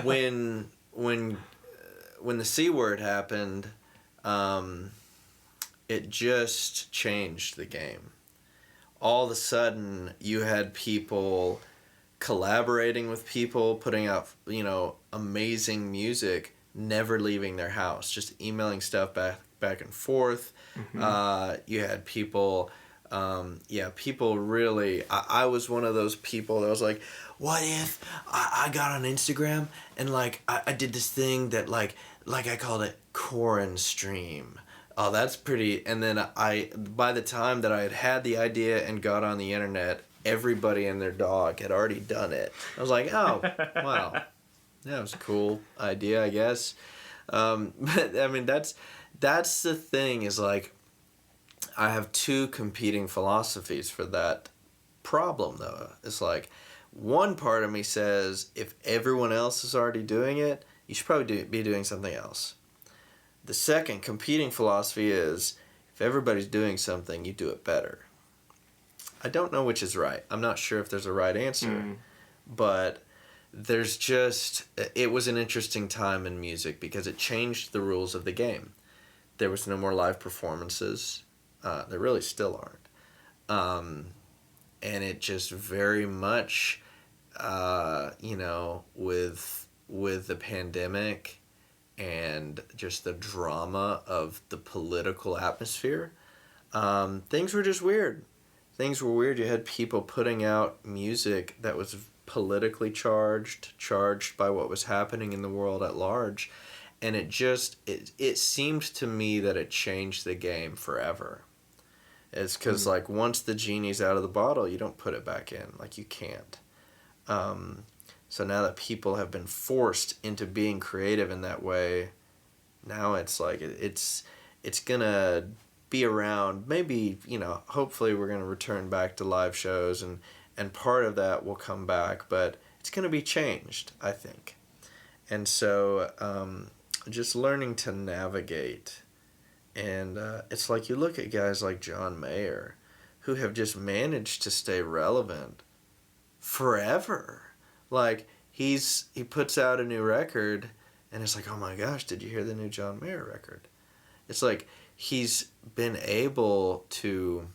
when the C word happened, it just changed the game. All of a sudden, you had people collaborating with people, putting out, amazing music, never leaving their house, just emailing stuff back and forth. Mm-hmm. You had people, people really, I was one of those people that was like, what if I got on Instagram and I did this thing that like I called it Corin Stream. Oh, that's pretty. And then by the time that I had the idea and got on the internet, everybody and their dog had already done it. I was like, oh, wow. That was a cool idea, I guess. But I mean, that's the thing is I have two competing philosophies for that problem, though. It's one part of me says if everyone else is already doing it, you should probably be doing something else. The second competing philosophy is if everybody's doing something, you do it better. I don't know which is right. I'm not sure if there's a right answer, but it was an interesting time in music because it changed the rules of the game. There was no more live performances. There really still aren't. And it just very much, with the pandemic and just the drama of the political atmosphere, things were just weird. Things were weird. You had people putting out music that was politically charged by what was happening in the world at large. And it seemed to me that it changed the game forever. It's because, once the genie's out of the bottle, you don't put it back in. You can't. So now that people have been forced into being creative in that way, now it's it's going to be around. Maybe, hopefully we're going to return back to live shows and part of that will come back, but it's going to be changed, I think. And so just learning to navigate. And it's you look at guys like John Mayer who have just managed to stay relevant forever. He puts out a new record and it's oh my gosh, did you hear the new John Mayer record? It's he's been able to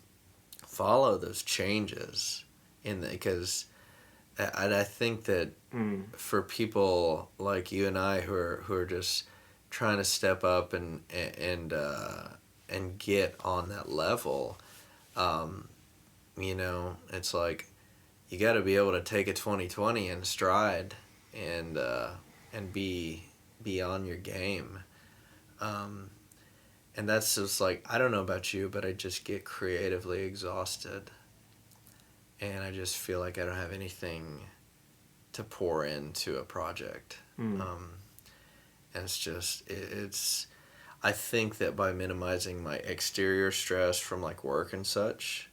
follow those changes because I think that for people like you and I who are just trying to step up and get on that level, it's you got to be able to take a 2020 in stride and be on your game. And that's just I don't know about you, but I just get creatively exhausted. And I just feel I don't have anything to pour into a project. And it's I think that by minimizing my exterior stress from work and such,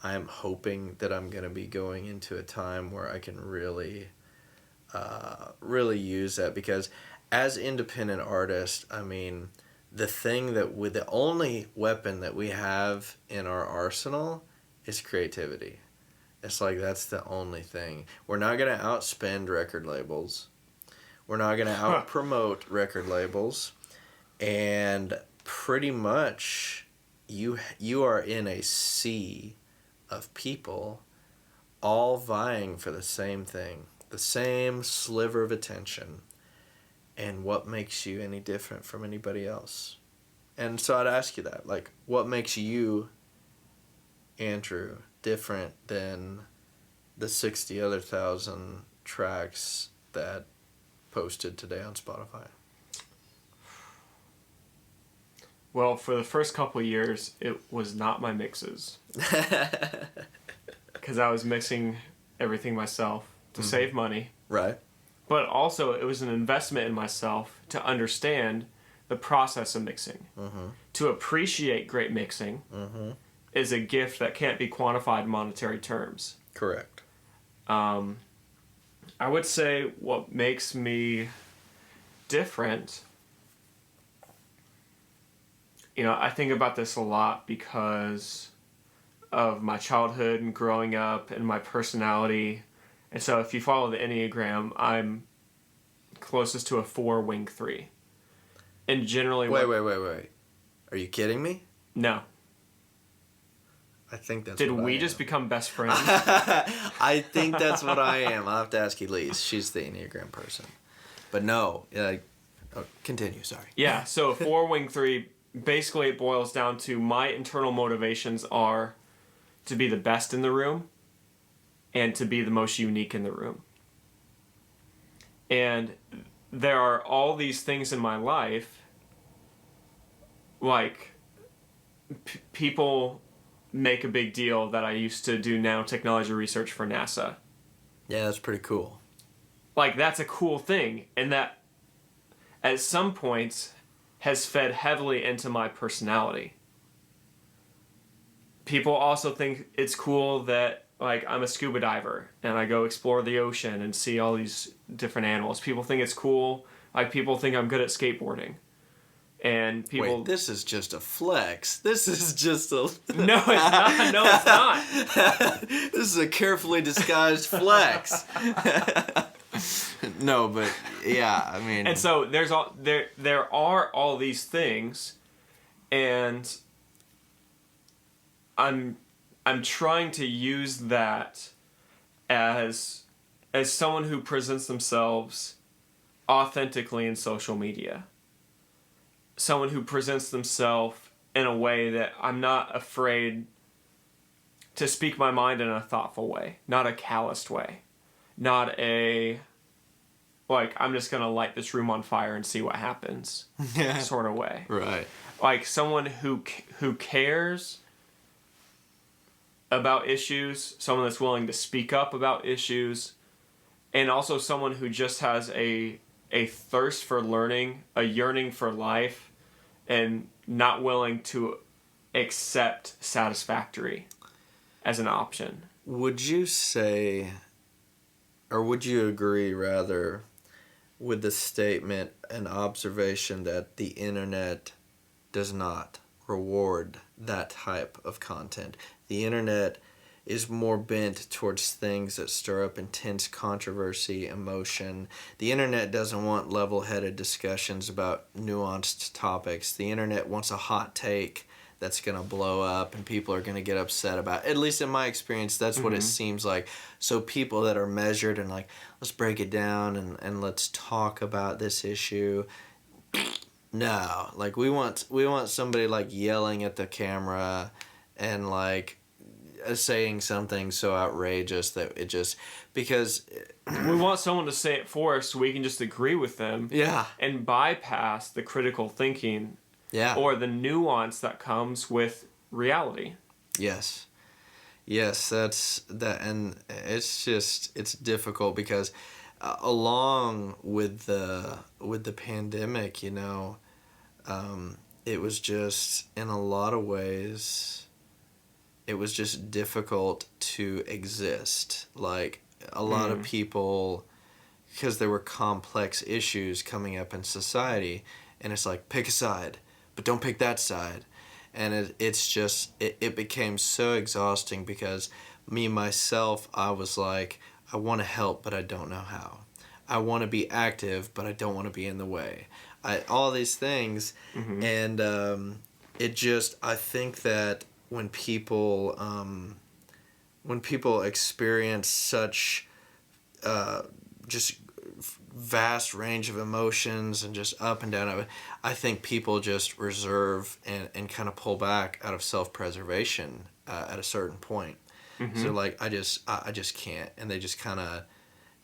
I'm hoping that I'm going to be going into a time where I can really use that, because as independent artists, I mean, the only weapon that we have in our arsenal is creativity. It's that's the only thing. We're not going to outspend record labels. We're not going to out-promote record labels. And pretty much you are in a sea of people all vying for the same thing, the same sliver of attention. And what makes you any different from anybody else? And so I'd ask you that, what makes you, Andrew, different than the 60 other thousand tracks that posted today on Spotify? Well, for the first couple of years, it was not my mixes. Because I was mixing everything myself to save money. Right. But also, it was an investment in myself to understand the process of mixing. To appreciate great mixing is a gift that can't be quantified in monetary terms. Correct. I would say what makes me different, I think about this a lot because of my childhood and growing up and my personality. And so if you follow the Enneagram, I'm closest to a 4 wing 3. And generally... Wait. Are you kidding me? No. I think that's Did what we I just am. become best friends? I think that's what I am. I'll have to ask Elise. She's the Enneagram person. But no. Continue, sorry. Yeah, so 4 wing 3, basically it boils down to my internal motivations are to be the best in the room and to be the most unique in the room. And there are all these things in my life, like people make a big deal that I used to do nanotechnology research for NASA. Yeah, that's pretty cool. Like, that's a cool thing, and that at some points has fed heavily into my personality. People also think it's cool that, like, I'm a scuba diver and I go explore the ocean and see all these different animals. People think it's cool. Like, people think I'm good at skateboarding. And people... Wait, this is just a flex. This is just a... No, it's not. No, it's not. This is a carefully disguised flex. No, but yeah, I mean... And so there are all these things, and I'm trying to use that as someone who presents themselves authentically in social media. Someone who presents themselves in a way that I'm not afraid to speak my mind in a thoughtful way, not a calloused way, not a, like, I'm just going to light this room on fire and see what happens sort of way. Right. Like someone who cares about issues, someone that's willing to speak up about issues, and also someone who just has a thirst for learning, a yearning for life, and not willing to accept satisfactory as an option. Would you say, or would you agree rather, with the statement and observation that the internet does not reward that type of content? The internet is more bent towards things that stir up intense controversy, emotion. The internet doesn't want level-headed discussions about nuanced topics. The internet wants a hot take that's going to blow up and people are going to get upset about. At least in my experience, that's what it seems like. So people that are measured and like, let's break it down and let's talk about this issue. No, like we want somebody like yelling at the camera and like saying something so outrageous that it just, because we want someone to say it for us so we can just agree with them. Yeah. And bypass the critical thinking. Yeah. Or the nuance that comes with reality. Yes. Yes, that's that, and it's difficult because along with the pandemic, it was just, in a lot of ways, it was just difficult to exist. Like a lot of people, because there were complex issues coming up in society, and it's like, pick a side, but don't pick that side. And it became so exhausting because myself, I was like, I want to help, but I don't know how. I want to be active, but I don't want to be in the way. All these things. And I think that when people experience such just vast range of emotions and just up and down, I think people just reserve and kind of pull back out of self-preservation at a certain point. So like I just can't, and they just kind of,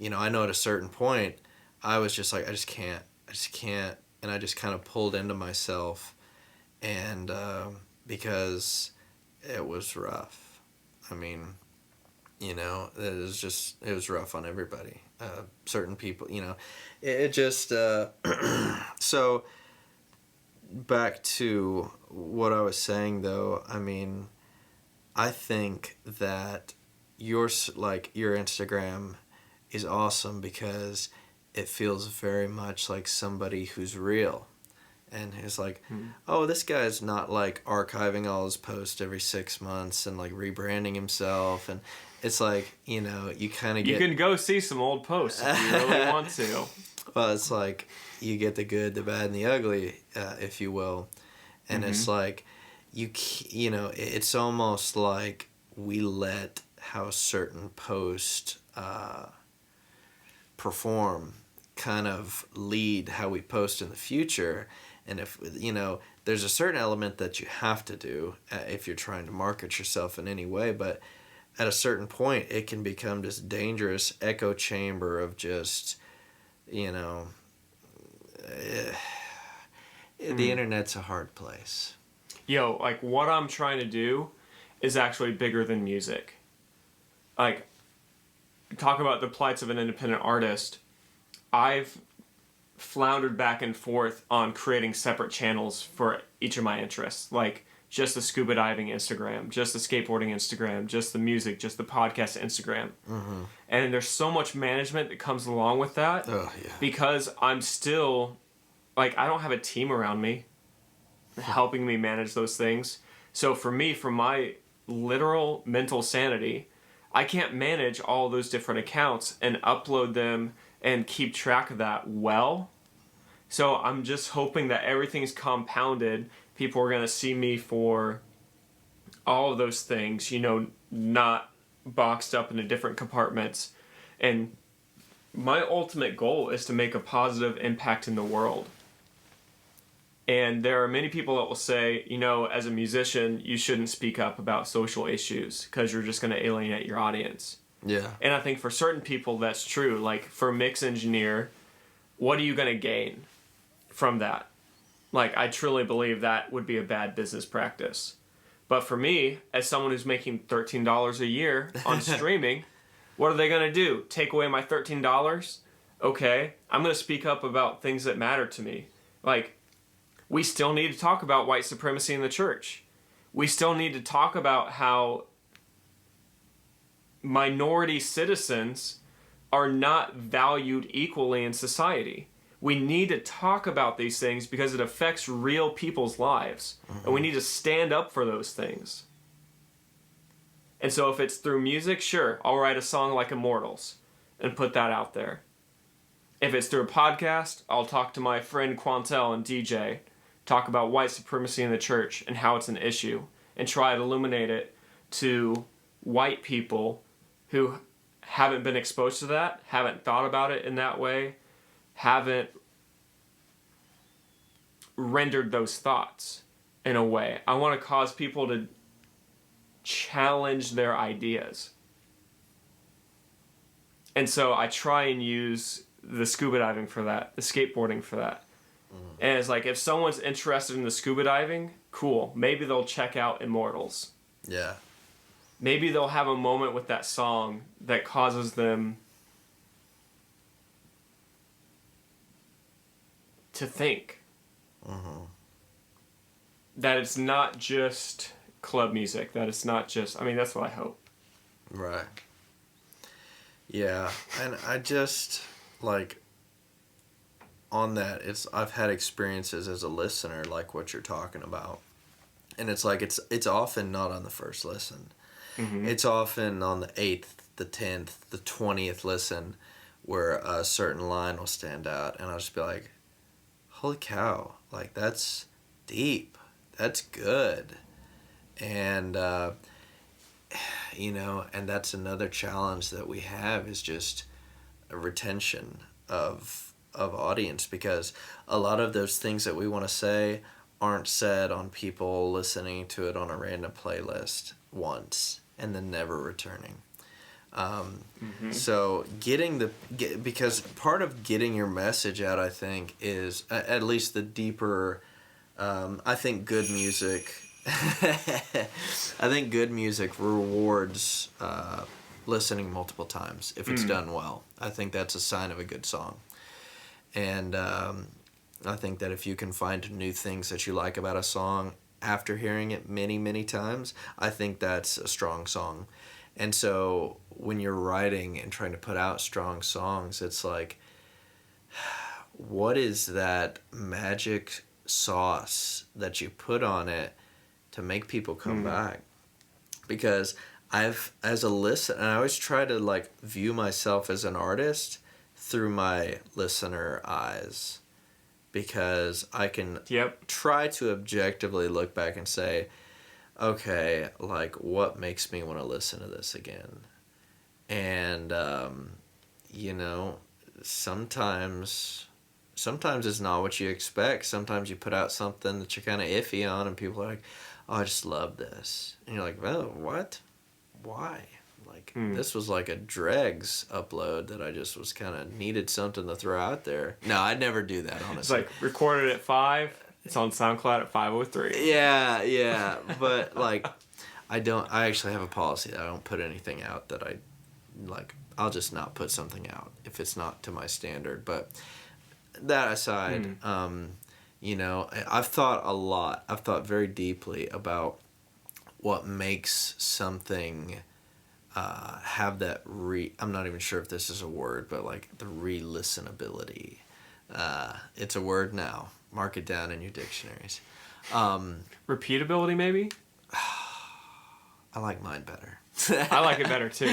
I know at a certain point I was just like, I just can't, and I just kind of pulled into myself, and because it was rough. I mean, you know, it was rough on everybody. Certain people, you know, it just so back to what I was saying though. I mean, I think that your Instagram is awesome because it feels very much like somebody who's real. And it's like, oh, this guy's not like archiving all his posts every 6 months and like rebranding himself. And it's like, you know, you kind of get. You can go see some old posts if you really want to. Well, it's like you get the good, the bad, and the ugly, if you will. And it's like, you know, it's almost like we let how a certain post perform kind of lead how we post in the future. And if, you know, there's a certain element that you have to do if you're trying to market yourself in any way, but at a certain point it can become this dangerous echo chamber of just, you know, the internet's a hard place. Yo, like what I'm trying to do is actually bigger than music. Like, talk about the plights of an independent artist. I've floundered back and forth on creating separate channels for each of my interests, like just the scuba diving Instagram, just the skateboarding Instagram, just the music, just the podcast Instagram. And there's so much management that comes along with that. Because I'm still, like, I don't have a team around me helping me manage those things. So for me, for my literal mental sanity, I can't manage all those different accounts and upload them and keep track of that well. So I'm just hoping that everything's compounded. People are going to see me for all of those things, you know, not boxed up into different compartments. And my ultimate goal is to make a positive impact in the world. And there are many people that will say, you know, as a musician, you shouldn't speak up about social issues because you're just going to alienate your audience. Yeah. And I think for certain people that's true. Like for a mix engineer, what are you going to gain from that? Like, I truly believe that would be a bad business practice. But for me, as someone who's making $13 a year on streaming, what are they going to do? Take away my $13? Okay, I'm going to speak up about things that matter to me. Like, we still need to talk about white supremacy in the church. We still need to talk about how minority citizens are not valued equally in society. We need to talk about these things because it affects real people's lives. And we need to stand up for those things. And so if it's through music, sure, I'll write a song like Immortals and put that out there. If it's through a podcast, I'll talk to my friend Quantel and DJ, talk about white supremacy in the church and how it's an issue, and try to illuminate it to white people who haven't been exposed to that, haven't thought about it in that way, haven't rendered those thoughts in a way. I want to cause people to challenge their ideas. And so I try and use the scuba diving for that, the skateboarding for that. And it's like, if someone's interested in the scuba diving, cool. Maybe they'll check out Immortals. Yeah. Maybe they'll have a moment with that song that causes them to think. That it's not just club music. That it's not just... I mean, that's what I hope. Right. Yeah. And I just, like... on that, I've had experiences as a listener like what you're talking about, and it's like it's often not on the first listen. It's often on the 8th, the 10th, the 20th listen where a certain line will stand out, and I'll just be like, holy cow, like that's deep, that's good. And you know, and that's another challenge that we have, is just a retention of audience, because a lot of those things that we want to say aren't said on people listening to it on a random playlist once and then never returning. So because part of getting your message out, I think, is at least the deeper I think good music. I think good music rewards listening multiple times if it's done well. I think that's a sign of a good song. And I think that if you can find new things that you like about a song after hearing it many, many times, I think that's a strong song. And so when you're writing and trying to put out strong songs, it's like, what is that magic sauce that you put on it to make people come back? Because as a listener, and I always try to like view myself as an artist through my listener eyes, because I can try to objectively look back and say, okay, like what makes me want to listen to this again? And you know, sometimes it's not what you expect. Sometimes you put out something that you're kind of iffy on, and people are like, oh, I just love this. And you're like, well, what? Why? Like, this was like a dregs upload that I just was kind of needed something to throw out there. No, I'd never do that, honestly. It's like recorded at 5, it's on SoundCloud at 5:03. Yeah. But, like, I actually have a policy that I don't put anything out that I'll just not put something out if it's not to my standard. But that aside, you know, I've thought very deeply about what makes something have that I'm not even sure if this is a word, but like the re-listenability. It's a word now. Mark it down in your dictionaries. Repeatability, maybe? I like mine better. I like it better too.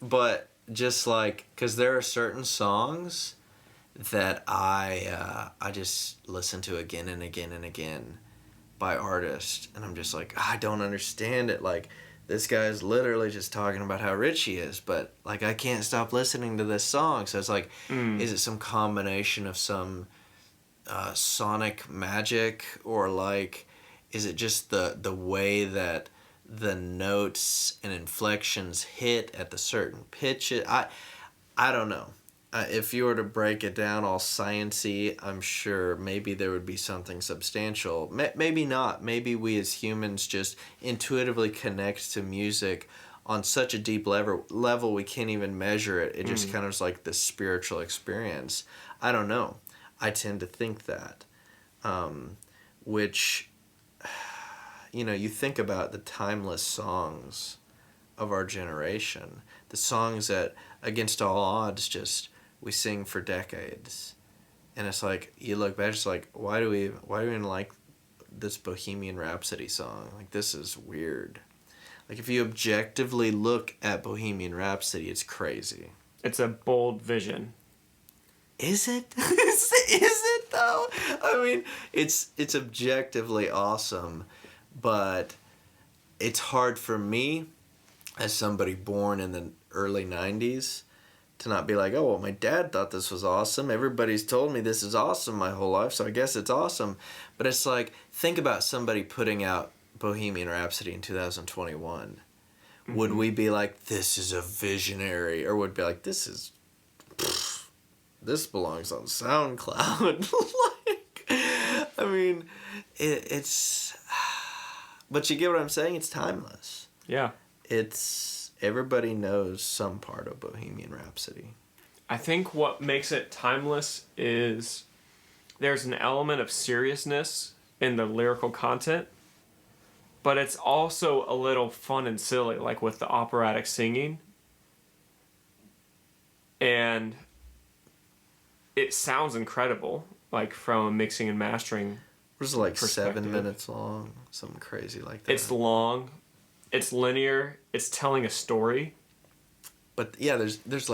But just like, because there are certain songs that I just listen to again and again and again by artists, and I'm just like, I don't understand it. Like, this guy's literally just talking about how rich he is, but like I can't stop listening to this song. So it's like, is it some combination of some sonic magic, or like, is it just the way that the notes and inflections hit at the certain pitches? I don't know. If you were to break it down all science-y, I'm sure maybe there would be something substantial. Maybe not. Maybe we as humans just intuitively connect to music on such a deep level we can't even measure it. It just kind of is like this spiritual experience. I don't know. I tend to think that. Which, you know, you think about the timeless songs of our generation. The songs that, against all odds, just we sing for decades. And it's like, you look back, it's like, why do we even like this Bohemian Rhapsody song? Like, this is weird. Like, if you objectively look at Bohemian Rhapsody, it's crazy. It's a bold vision. Is it? Is it though? I mean, it's objectively awesome, but it's hard for me, as somebody born in the early 90s, to not be like, oh, well, my dad thought this was awesome. Everybody's told me this is awesome my whole life, so I guess it's awesome. But it's like, think about somebody putting out Bohemian Rhapsody in 2021. Would we be like, this is a visionary? Or would be like, this belongs on SoundCloud? Like, I mean, it's... But you get what I'm saying? It's timeless. Yeah. Everybody knows some part of Bohemian Rhapsody. I think what makes it timeless is there's an element of seriousness in the lyrical content, but it's also a little fun and silly, like with the operatic singing. And it sounds incredible, like from a mixing and mastering. Was it like 7 minutes long? Something crazy like that. It's long. It's linear. It's telling a story. But yeah, there's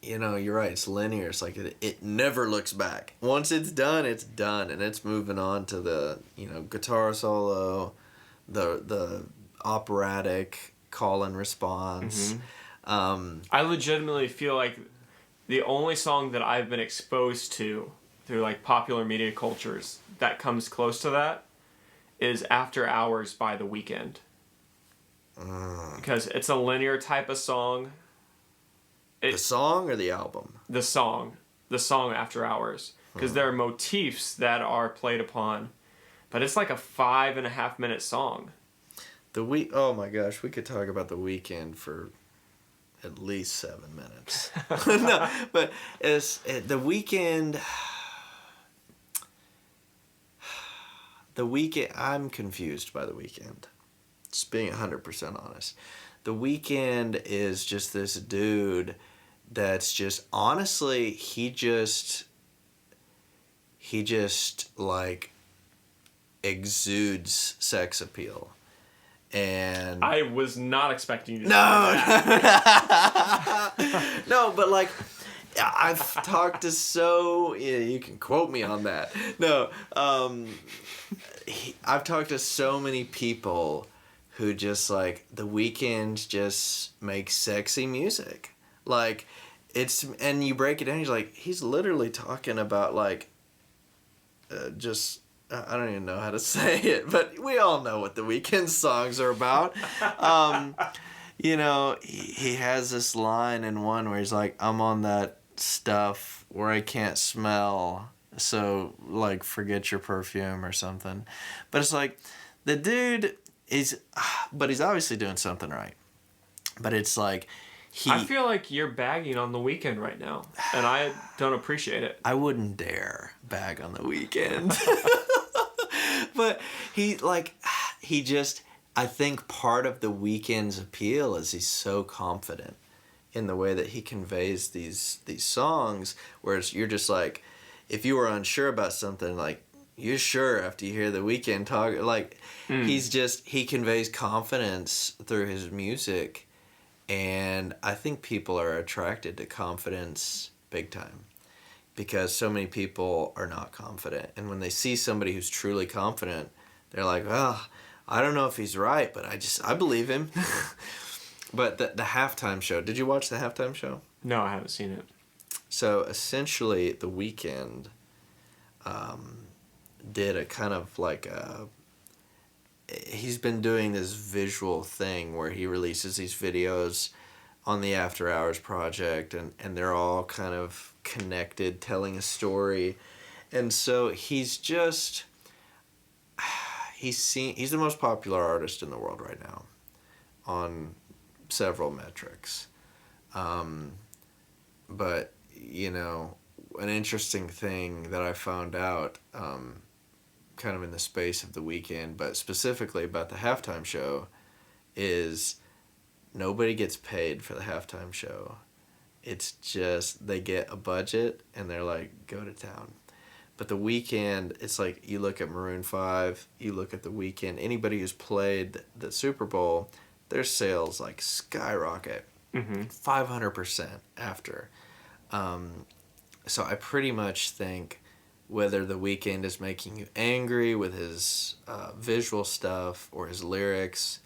you know, you're right. It's linear. It's like it never looks back. Once it's done, and it's moving on to the, you know, guitar solo, the operatic call and response. I legitimately feel like the only song that I've been exposed to through like popular media cultures that comes close to that is After Hours by The Weeknd. Because it's a linear type of song. The song or the album? The song After Hours. because there are motifs that are played upon, but it's like a 5.5 minute song. Oh my gosh, we could talk about The Weeknd for at least 7 minutes. No, but The Weeknd. The Weeknd. I'm confused by The Weeknd. Just being 100% honest. The Weeknd is just this dude that's just, honestly, he just like exudes sex appeal. And I was not expecting you to no, say that. No, but like I've talked to you can quote me on that. No, I've talked to so many people who just like The Weeknd just makes sexy music. Like and you break it down, you're like, he's literally talking about like just I don't even know how to say it, but we all know what The Weeknd songs are about. You know, he has this line in one where he's like, I'm on that stuff where I can't smell, so like forget your perfume or something. But it's like the dude but he's obviously doing something right. But it's like I feel like you're bagging on The Weeknd right now, and I don't appreciate it. I wouldn't dare bag on The Weeknd. But I think part of The Weeknd's appeal is he's so confident in the way that he conveys these songs, whereas you're just like, if you were unsure about something, like, you're sure after you hear The Weeknd talk, like, he conveys confidence through his music, and I think people are attracted to confidence big time. Because so many people are not confident. And when they see somebody who's truly confident, they're like, well, I don't know if he's right, but I believe him. But the halftime show, did you watch the halftime show? No, I haven't seen it. So essentially, The Weeknd did a kind of like he's been doing this visual thing where he releases these videos on the After Hours project, and they're all kind of connected, telling a story. And so he's the most popular artist in the world right now on several metrics. But, you know, an interesting thing that I found out kind of in the space of The Weeknd, but specifically about the halftime show, is nobody gets paid for the halftime show. It's just they get a budget and they're like, go to town. But The Weeknd, it's like you look at Maroon 5, you look at The Weeknd, anybody who's played the Super Bowl, their sales like skyrocket, 500% after. So I pretty much think whether The Weeknd is making you angry with his visual stuff or his lyrics,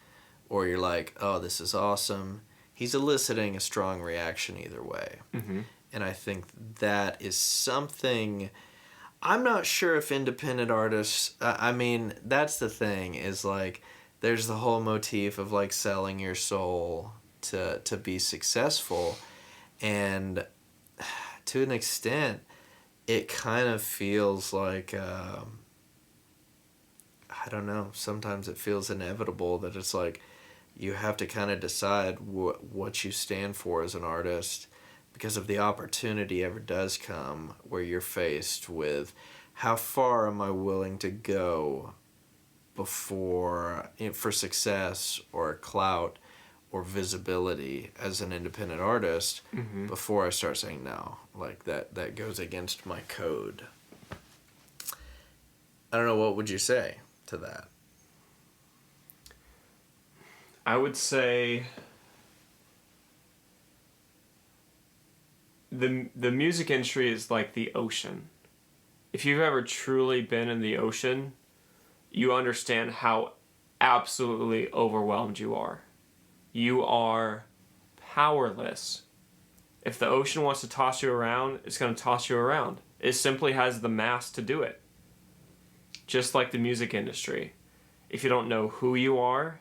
or you're like, oh, this is awesome, he's eliciting a strong reaction either way. And I think that is something, I'm not sure if independent artists, I mean, that's the thing, is like, there's the whole motif of like selling your soul to be successful. And to an extent, it kind of feels like, I don't know, sometimes it feels inevitable that it's like, you have to kind of decide what you stand for as an artist, because if the opportunity ever does come where you're faced with how far am I willing to go for success or clout or visibility as an independent artist, before I start saying no, like that goes against my code. I don't know, what would you say to that? I would say the music industry is like the ocean. If you've ever truly been in the ocean, you understand how absolutely overwhelmed you are. You are powerless. If the ocean wants to toss you around, it's going to toss you around. It simply has the mass to do it. Just like the music industry. If you don't know who you are,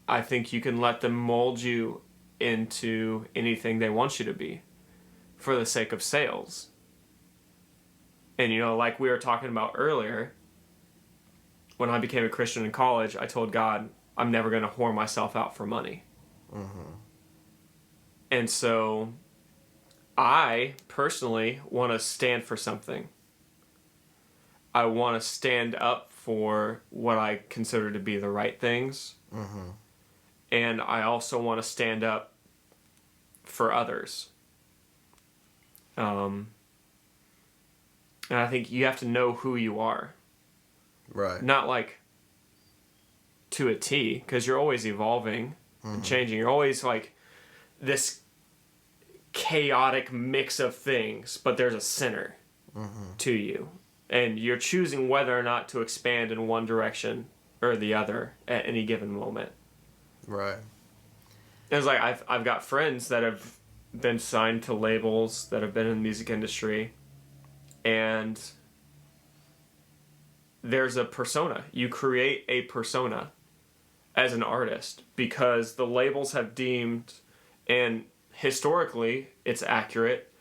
I think you can let them mold you into anything they want you to be for the sake of sales. And, like we were talking about earlier, when I became a Christian in college, I told God, I'm never going to whore myself out for money. Mm-hmm. And so I personally want to stand for something. I want to stand up for what I consider to be the right things. Mm-hmm. And I also want to stand up for others. And I think you have to know who you are. Right. Not like to a T, because you're always evolving and Mm-hmm. changing. You're always like this chaotic mix of things, but there's a center Mm-hmm. to you. And you're choosing whether or not to expand in one direction or the other at any given moment. Right. And it's like I've got friends that have been signed to labels that have been in the music industry, and there's a persona. You create a persona as an artist because the labels have deemed, and historically it's accurate,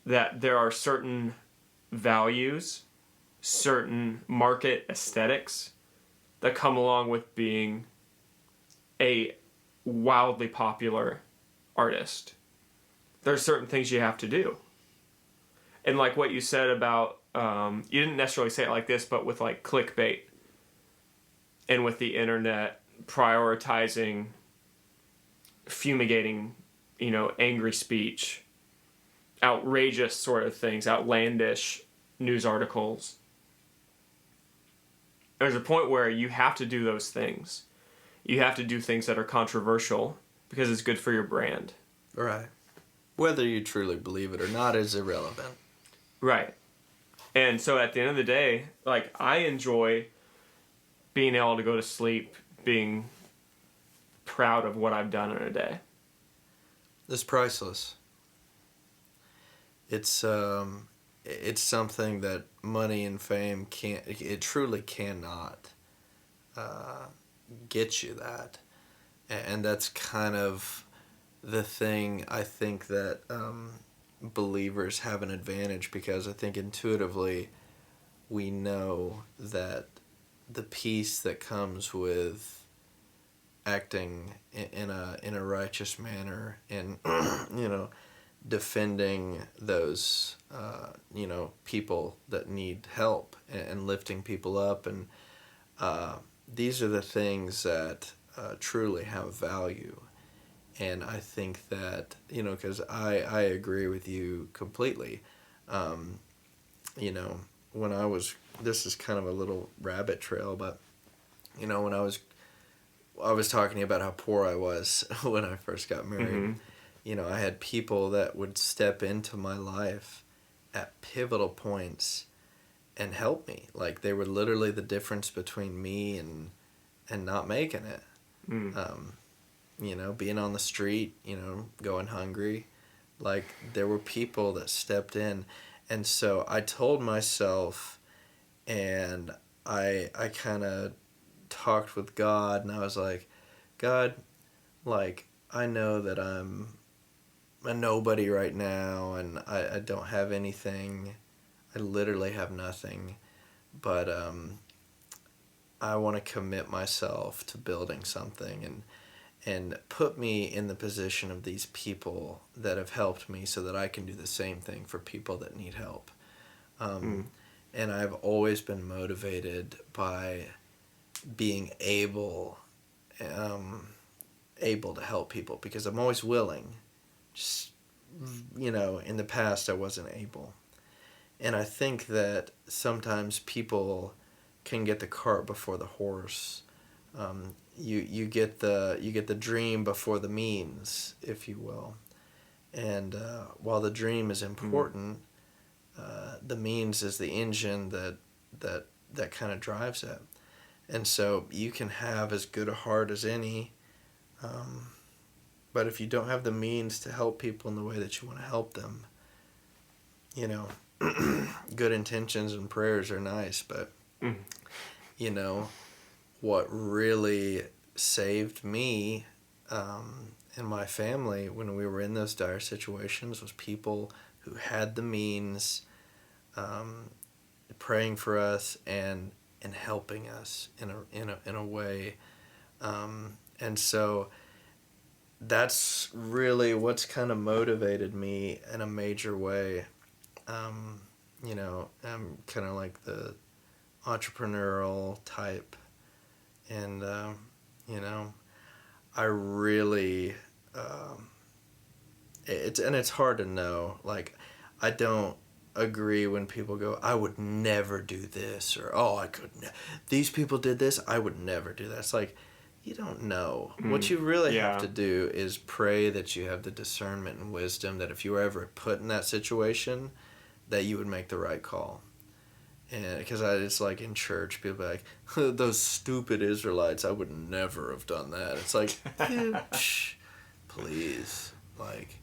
that there are certain values, certain market aesthetics that come along with being a wildly popular artist. There's certain things you have to do. And like what you said about, you didn't necessarily say it like this, but with like clickbait and with the internet prioritizing, fumigating, angry speech, outrageous sort of things, outlandish news articles. There's a point where you have to do those things. You have to do things that are controversial because it's good for your brand. Right. Whether you truly believe it or not is irrelevant. Right. And so at the end of the day, like, I enjoy being able to go to sleep being proud of what I've done in a day. It's priceless. It's something that money and fame can't. It truly cannot get you that, and that's kind of the thing. I think that believers have an advantage because I think intuitively we know that the peace that comes with acting in a righteous manner and defending those people that need help and lifting people up, and these are the things that truly have value. And I think that because I agree with you completely. When I was, this is kind of a little rabbit trail, but when I was talking to you about how poor I was when I first got married. Mm-hmm. I had people that would step into my life at pivotal points and help me. Like, they were literally the difference between me and not making it. Being on the street, going hungry. Like, there were people that stepped in. And so I told myself, and I kind of talked with God, and I was like, God, like, I know that I'm a nobody right now, and I don't have anything. I literally have nothing. But I want to commit myself to building something and put me in the position of these people that have helped me so that I can do the same thing for people that need help. And I've always been motivated by being able to help people because I'm always willing. Just, in the past I wasn't able. And I think that sometimes people can get the cart before the horse. You get the dream before the means, if you will. And while the dream is important, the means is the engine that kind of drives it. And so you can have as good a heart as any, but if you don't have the means to help people in the way that you want to help them, good intentions and prayers are nice, but what really saved me and my family when we were in those dire situations was people who had the means praying for us and helping us in a way. And so that's really what's kind of motivated me in a major way. I'm kind of like the entrepreneurial type, and I really it's hard to know. Like, I don't agree when people go, I would never do this, or oh, I could these people did this, I would never do that. It's like, you don't know. What you really have to do is pray that you have the discernment and wisdom that if you were ever put in that situation, that you would make the right call. And because it's like in church, people are like, those stupid Israelites, I would never have done that. It's like, please, like,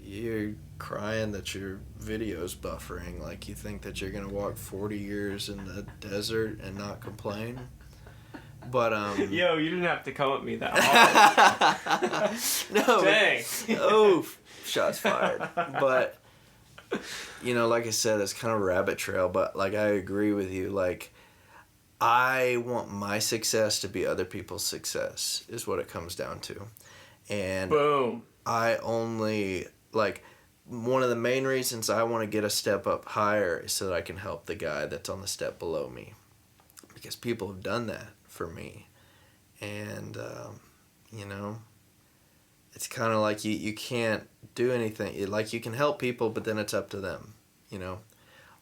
you're crying that your video's buffering. Like, you think that you're gonna walk 40 years in the desert and not complain? But yo, you didn't have to come at me that hard. No. Dang. Oh, shots fired. But like I said, it's kind of a rabbit trail. But like, I agree with you. Like, I want my success to be other people's success. Is what it comes down to. And boom. I only like. One of the main reasons I want to get a step up higher is so that I can help the guy that's on the step below me, because people have done that for me. And it's kind of like you can't do anything. Like, you can help people, but then it's up to them.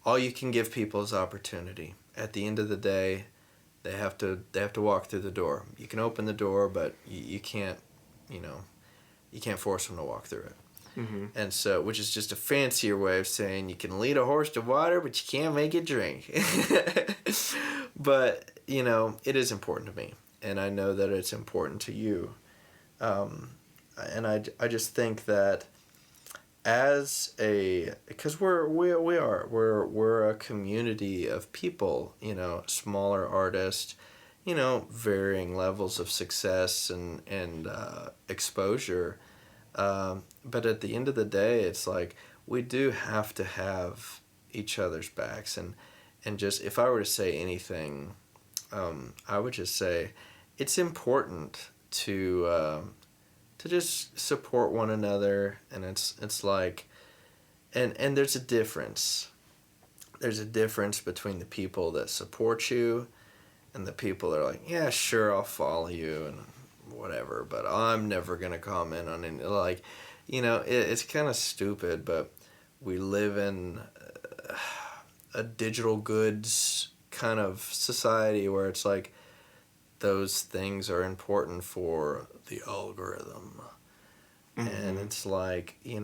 All you can give people is opportunity. At the end of the day, they have to walk through the door. You can open the door, but you can't you can't force them to walk through it. Mm-hmm. And so, which is just a fancier way of saying you can lead a horse to water, but you can't make it drink. But, it is important to me. And I know that it's important to you. And I just think that because we're a community of people, smaller artists, varying levels of success and exposure. But at the end of the day, it's like, we do have to have each other's backs. And just, if I were to say anything, I would just say it's important to just support one another. And it's like, and there's a difference. There's a difference between the people that support you and the people that are like, yeah, sure, I'll follow you and whatever, but I'm never going to comment on any, like, it's kind of stupid, but we live in a digital goods kind of society where it's like, those things are important for the algorithm. Mm-hmm. And it's like, I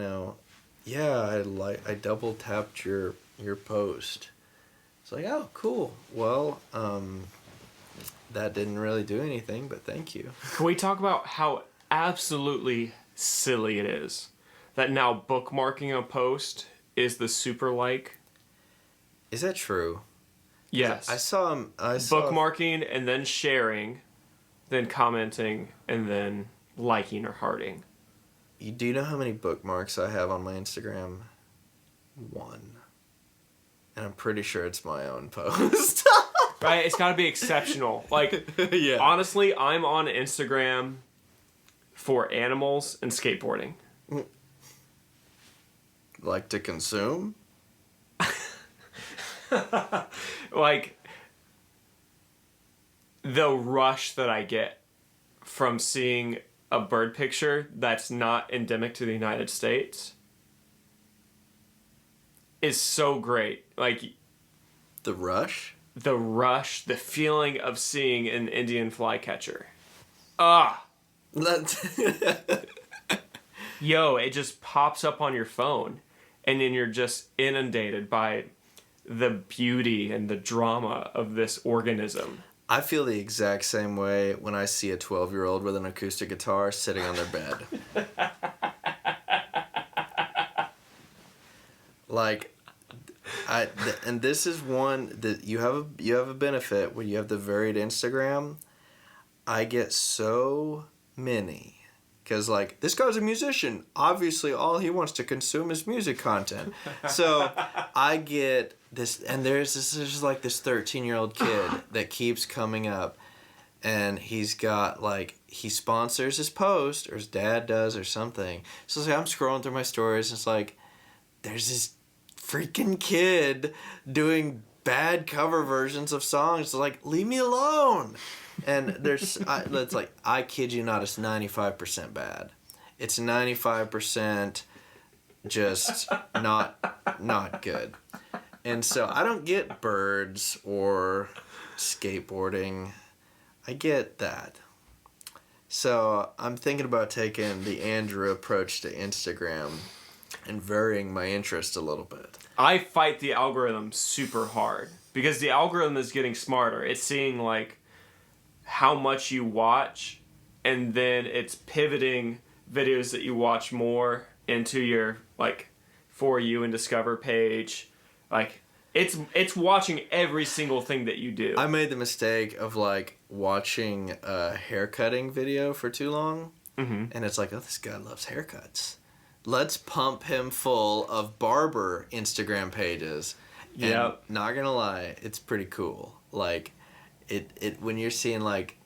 double tapped your post. It's like, oh, cool. Well, that didn't really do anything, but thank you. Can we talk about how absolutely silly it is that now bookmarking a post is the super like? Is that true? Yes. I saw bookmarking and then sharing, then commenting, and then liking or hearting. Do you know how many bookmarks I have on my Instagram? 1. And I'm pretty sure it's my own post. Right? It's got to be exceptional. Like, yeah. Honestly, I'm on Instagram for animals and skateboarding. Like, to consume? Like, the rush that I get from seeing a bird picture that's not endemic to the United States is so great. Like, the rush, the feeling of seeing an Indian flycatcher. Yo, it just pops up on your phone, and then you're just inundated by the beauty and the drama of this organism. I feel the exact same way when I see a 12-year-old with an acoustic guitar sitting on their bed. Like, and this is one that you have a benefit when you have the varied Instagram. I get so many Because, like, this guy's a musician. Obviously, all he wants to consume is music content. So I get this, and there's like this 13-year-old kid that keeps coming up, and he's got, like, he sponsors his post, or his dad does, or something. So it's like, I'm scrolling through my stories, and it's like, there's this freaking kid doing bad cover versions of songs. It's like, leave me alone. And it's like, I kid you not, it's 95% bad. It's 95% just not good. And so I don't get birds or skateboarding. I get that. So I'm thinking about taking the Andrew approach to Instagram and varying my interest a little bit. I fight the algorithm super hard because the algorithm is getting smarter. It's seeing, like, how much you watch, and then it's pivoting videos that you watch more into your, like, For You and Discover page. Like, it's watching every single thing that you do. I made the mistake of, like, watching a haircutting video for too long, and it's like, oh, this guy loves haircuts. Let's pump him full of barber Instagram pages. And not gonna lie, it's pretty cool. Like, it when you're seeing, like,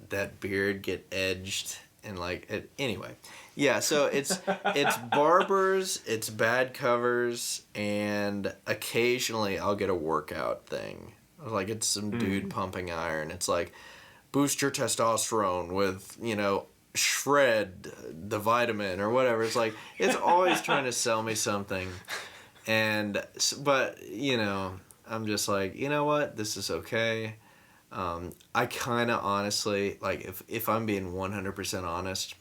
that beard get edged and, like, anyway. Yeah, so it's barbers, it's bad covers, and occasionally I'll get a workout thing. Like, it's some dude pumping iron. It's like, boost your testosterone with, you know, Shred the vitamin or whatever. It's like, it's always trying to sell me something. But, you know, I'm just like, you know what? This is okay. I kind of honestly, like, if I'm being 100% honest,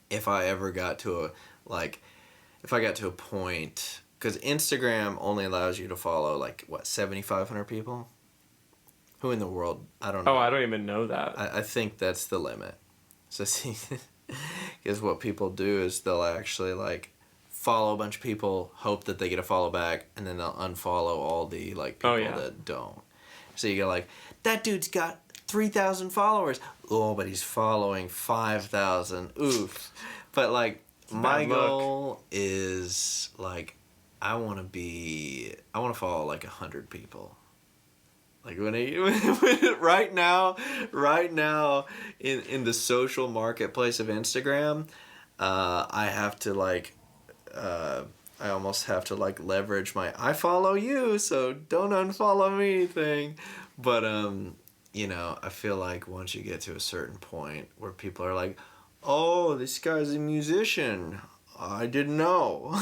if I ever got to a point, because Instagram only allows you to follow, like, what, 7,500 people? Who in the world? I don't know. Oh, I don't even know that. I think that's the limit. So see, because what people do is they'll actually, like, follow a bunch of people, hope that they get a follow back, and then they'll unfollow all the, like, people that don't. So you go like, that dude's got 3,000 followers. Oh, but he's following 5,000. Oof. But, like, my goal is, like, I want to follow, like, 100 people. Like, right now, in the social marketplace of Instagram, I have to, like, I almost have to, like, leverage my I follow you, so don't unfollow me thing. But, you know, I feel like once you get to a certain point where people are like, oh, this guy's a musician, I didn't know.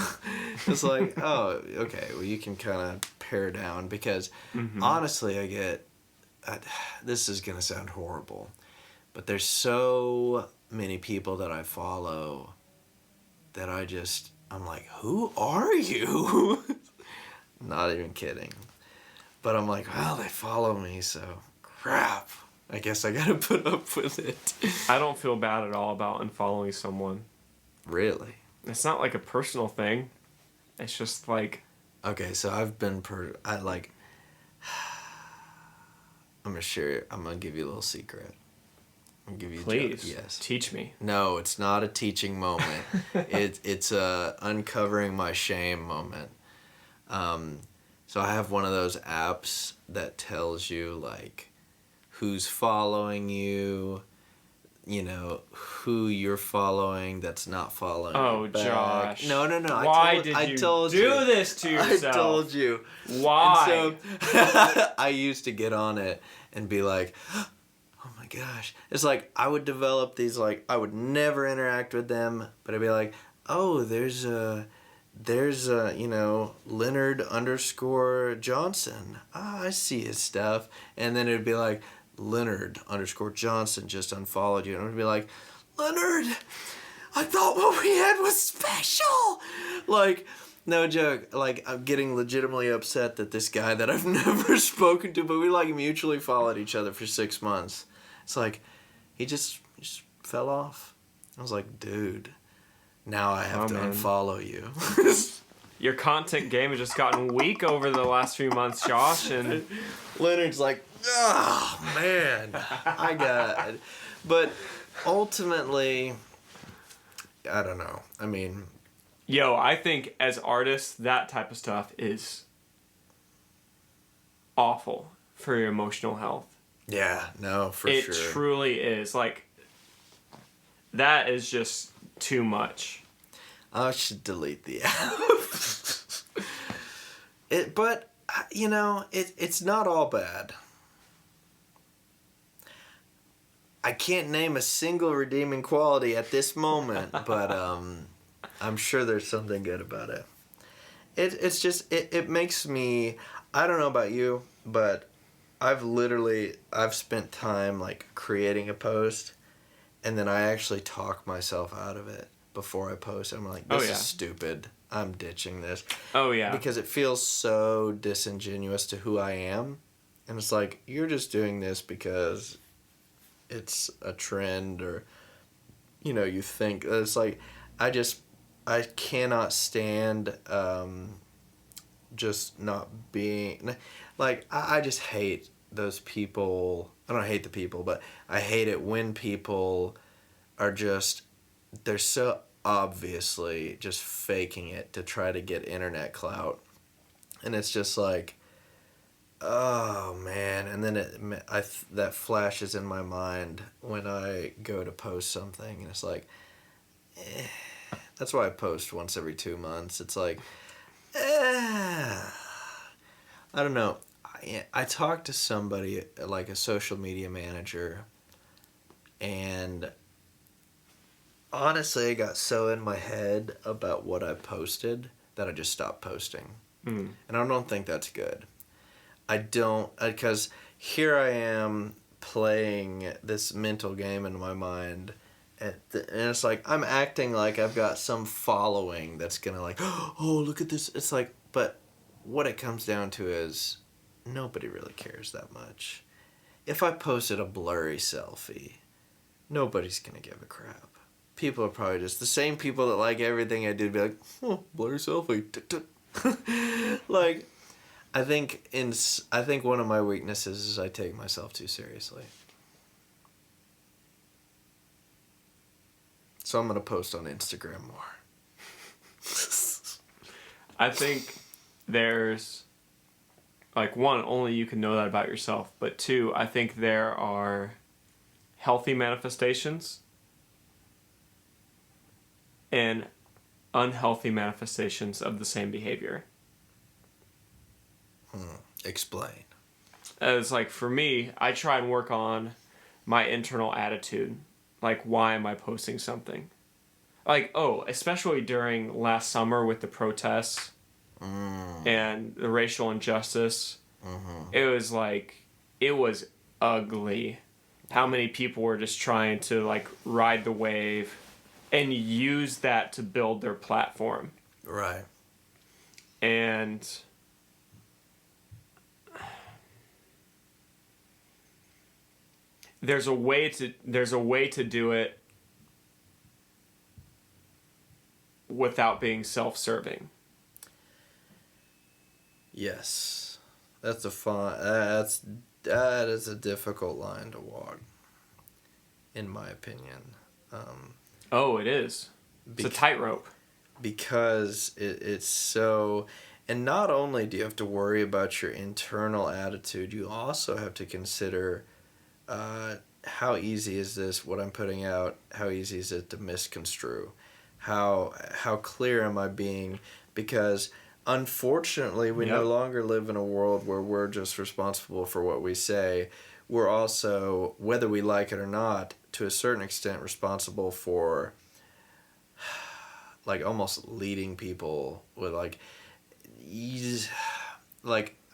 It's like, oh, okay, well, you can kind of pare down because honestly, this is going to sound horrible, but there's so many people that I follow that I'm like, who are you? Not even kidding. But I'm like, well, they follow me, so crap. I guess I gotta put up with it. I don't feel bad at all about unfollowing someone. Really? It's not like a personal thing. It's just like... Okay, so I've been I'm gonna give you a little secret. I'm gonna give you Please, yes. Teach me. No, it's not a teaching moment. It's a uncovering my shame moment. So I have one of those apps that tells you, like, who's following you, you know, who you're following that's not following you back. Josh. No. Why did you do this to yourself? I told you. Why? And so I used to get on it and be like, oh my gosh. It's like I would develop these, like, I would never interact with them, but I'd be like, oh, there's you know, Leonard _ Johnson. I see his stuff. And then it'd be like, Leonard _ Johnson just unfollowed you. And it'd be like, Leonard, I thought what we had was special. Like, no joke. Like, I'm getting legitimately upset that this guy that I've never spoken to, but we, like, mutually followed each other for 6 months. It's like, he just fell off. I was like, dude, now I have to unfollow you. Your content game has just gotten weak over the last few months, Josh, and Leonard's like, oh man, I got it. But ultimately, I don't know. I mean, Yo, I think as artists, that type of stuff is awful for your emotional health. yeah, no, for It sure. truly is. Like, that is just too much. I should delete the app. But you know, it's not all bad. I can't name a single redeeming quality at this moment, but I'm sure there's something good about it. It's just it makes me, I don't know about you, but I've spent time like creating a post, and then I actually talk myself out of it before I post. I'm like, this is stupid. I'm ditching this. Oh, yeah. Because it feels so disingenuous to who I am. And it's like, you're just doing this because it's a trend, or, you know, you think. It's like, I cannot stand just not being. Like, I just hate those people. I don't hate the people, but I hate it when people are just, they're so obviously just faking it to try to get internet clout. And it's just like, oh man. And then that flashes in my mind when I go to post something, and it's like, that's why I post once every 2 months. It's like, I don't know. I talked to somebody, like a social media manager, and honestly, I got so in my head about what I posted that I just stopped posting. Mm. And I don't think that's good. I don't, because here I am playing this mental game in my mind, and it's like, I'm acting like I've got some following that's gonna like, oh, look at this. It's like, but what it comes down to is nobody really cares that much. If I posted a blurry selfie, nobody's gonna give a crap. People are probably just the same people that like everything I do, be like, oh, blurry selfie. Like, I think one of my weaknesses is I take myself too seriously. So I'm gonna post on Instagram more. I think there's, like, one, only you can know that about yourself, but two, I think there are healthy manifestations and unhealthy manifestations of the same behavior. Explain. As, like, for me, I try and work on my internal attitude. Like, why am I posting something? Like, especially during last summer with the protests and the racial injustice. It was like, it was ugly how many people were just trying to, like, ride the wave and use that to build their platform. Right. And there's a way to do it without being self-serving. Yes. That is a difficult line to walk, in my opinion. It is. It's a tightrope. Because it's so... And not only do you have to worry about your internal attitude, you also have to consider how easy is this, what I'm putting out, how easy is it to misconstrue? How clear am I being? Because unfortunately, we no longer live in a world where we're just responsible for what we say. We're also, whether we like it or not, to a certain extent responsible for, like, almost leading people with, like,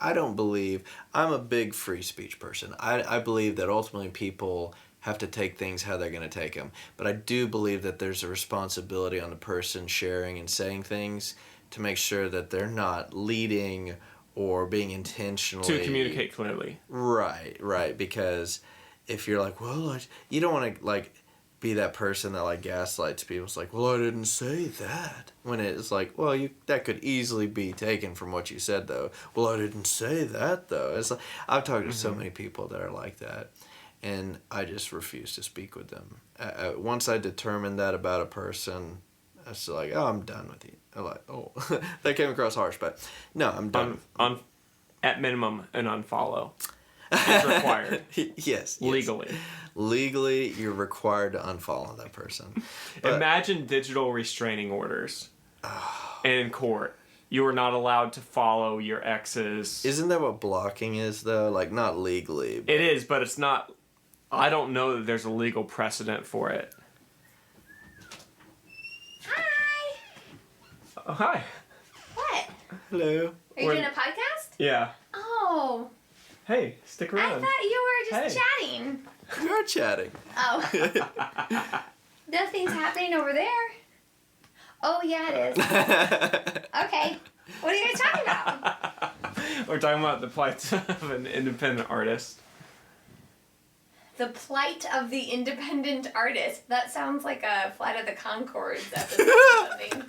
I don't believe, I'm a big free speech person. I believe that ultimately people have to take things how they're going to take them. But I do believe that there's a responsibility on the person sharing and saying things to make sure that they're not leading or being intentionally... To communicate clearly. Right. Because if you're like, well, you don't want to, like, be that person that, like, gaslights people. It's like, well, I didn't say that. When it's like, well, that could easily be taken from what you said, though. Well, I didn't say that, though. It's like, I've talked to so many people that are like that. and I just refuse to speak with them. Once I determine that about a person, it's like, oh, I'm done with you. I'm like, oh, that came across harsh, but no, I'm done. At minimum, an unfollow is required. Yes. Legally. Legally, you're required to unfollow that person. But, imagine digital restraining orders in court. You are not allowed to follow your exes. Isn't that what blocking is, though? Like, not legally. It is, but it's not... I don't know that there's a legal precedent for it. Hi! Oh, hi. What? Hello. Are you doing a podcast? Yeah. Oh. Hey, stick around. I thought you were just Hey. chatting. We are chatting. Oh. Nothing's happening over there. Oh, yeah, it is. Okay. What are you guys talking about? We're talking about the plights of an independent artist. The plight of the independent artist. That sounds like a Flight of the Conchords episode or something.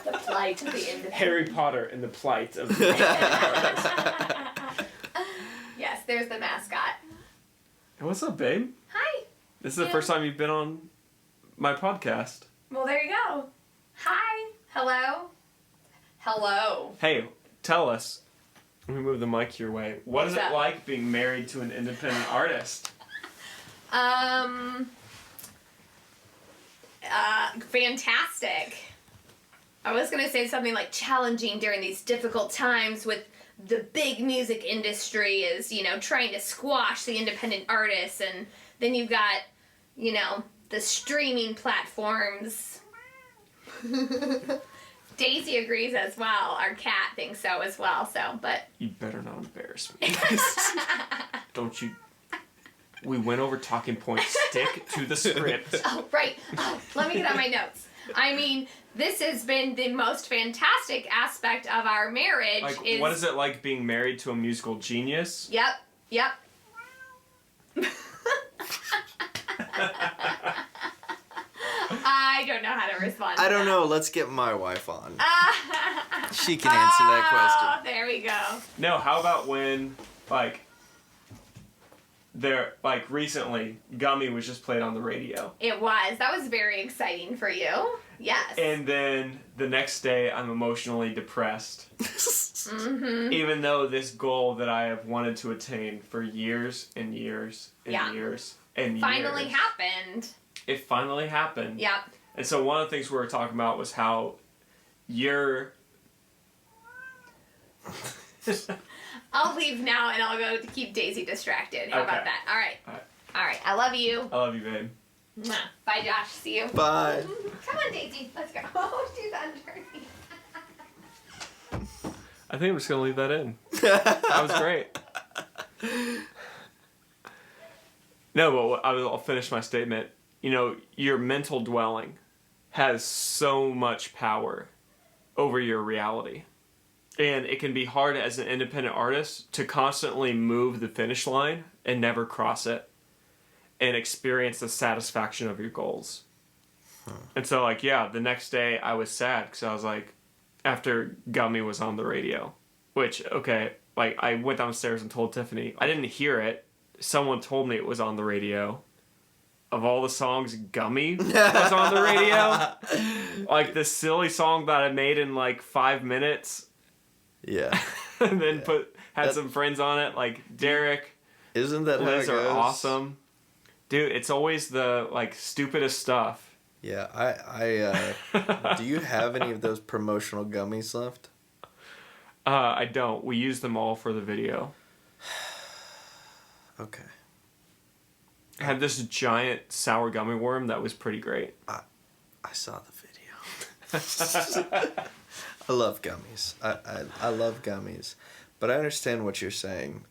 The plight of the independent... Harry Potter and the plight of the independent artist. Yes, there's the mascot. Hey, what's up, babe? Hi. This is the first time you've been on my podcast. Well, there you go. Hi. Hello. Hello. Hey, tell us. Let me move the mic your way. What is What's it up? like being married to an independent artist? Fantastic. I was gonna say something like challenging during these difficult times with the big music industry is, trying to squash the independent artists, and then you've got, the streaming platforms. Daisy agrees as well. Our cat thinks so as well, but... You better not embarrass me. Don't you... We went over talking points. Stick to the script. Oh, right. Oh, let me get on my notes. I mean, this has been the most fantastic aspect of our marriage. Like, what is it like being married to a musical genius? Yep. I don't know how to respond to I don't that. know. Let's get my wife on. She can answer that Oh, question. there we go. No, how about when, recently, Gummy was just played on the radio. It was. That was very exciting for you. Yes. And then the next day, I'm emotionally depressed. Mm-hmm. Even though this goal that I have wanted to attain for years and years and years and Finally years. happened. It finally happened. Yep. And so one of the things we were talking about was how you're... I'll leave now and I'll go to keep Daisy distracted. How about Okay. that? All right. All right. All right. I love you. I love you, babe. Mwah. Bye, Josh. See you. Bye. Come on, Daisy. Let's go. Oh, she's under me. I think I'm just going to leave that in. That was great. No, but I'll finish my statement. Your mental dwelling has so much power over your reality. And it can be hard as an independent artist to constantly move the finish line and never cross it and experience the satisfaction of your goals. And so, the next day I was sad because I was like, after Gummy was on the radio, which, I went downstairs and told Tiffany. I didn't hear it. Someone told me it was on the radio. Of all the songs, Gummy was on the radio. This silly song that I made in 5 minutes. Yeah. And then had some friends on it, like Derek. Isn't that Liz how it are goes? awesome. Dude, it's always the stupidest stuff. Yeah, do you have any of those promotional gummies left? I don't. We use them all for the video. Okay. I had this giant sour gummy worm that was pretty great. I saw the video. I love gummies. I love gummies. But I understand what you're saying.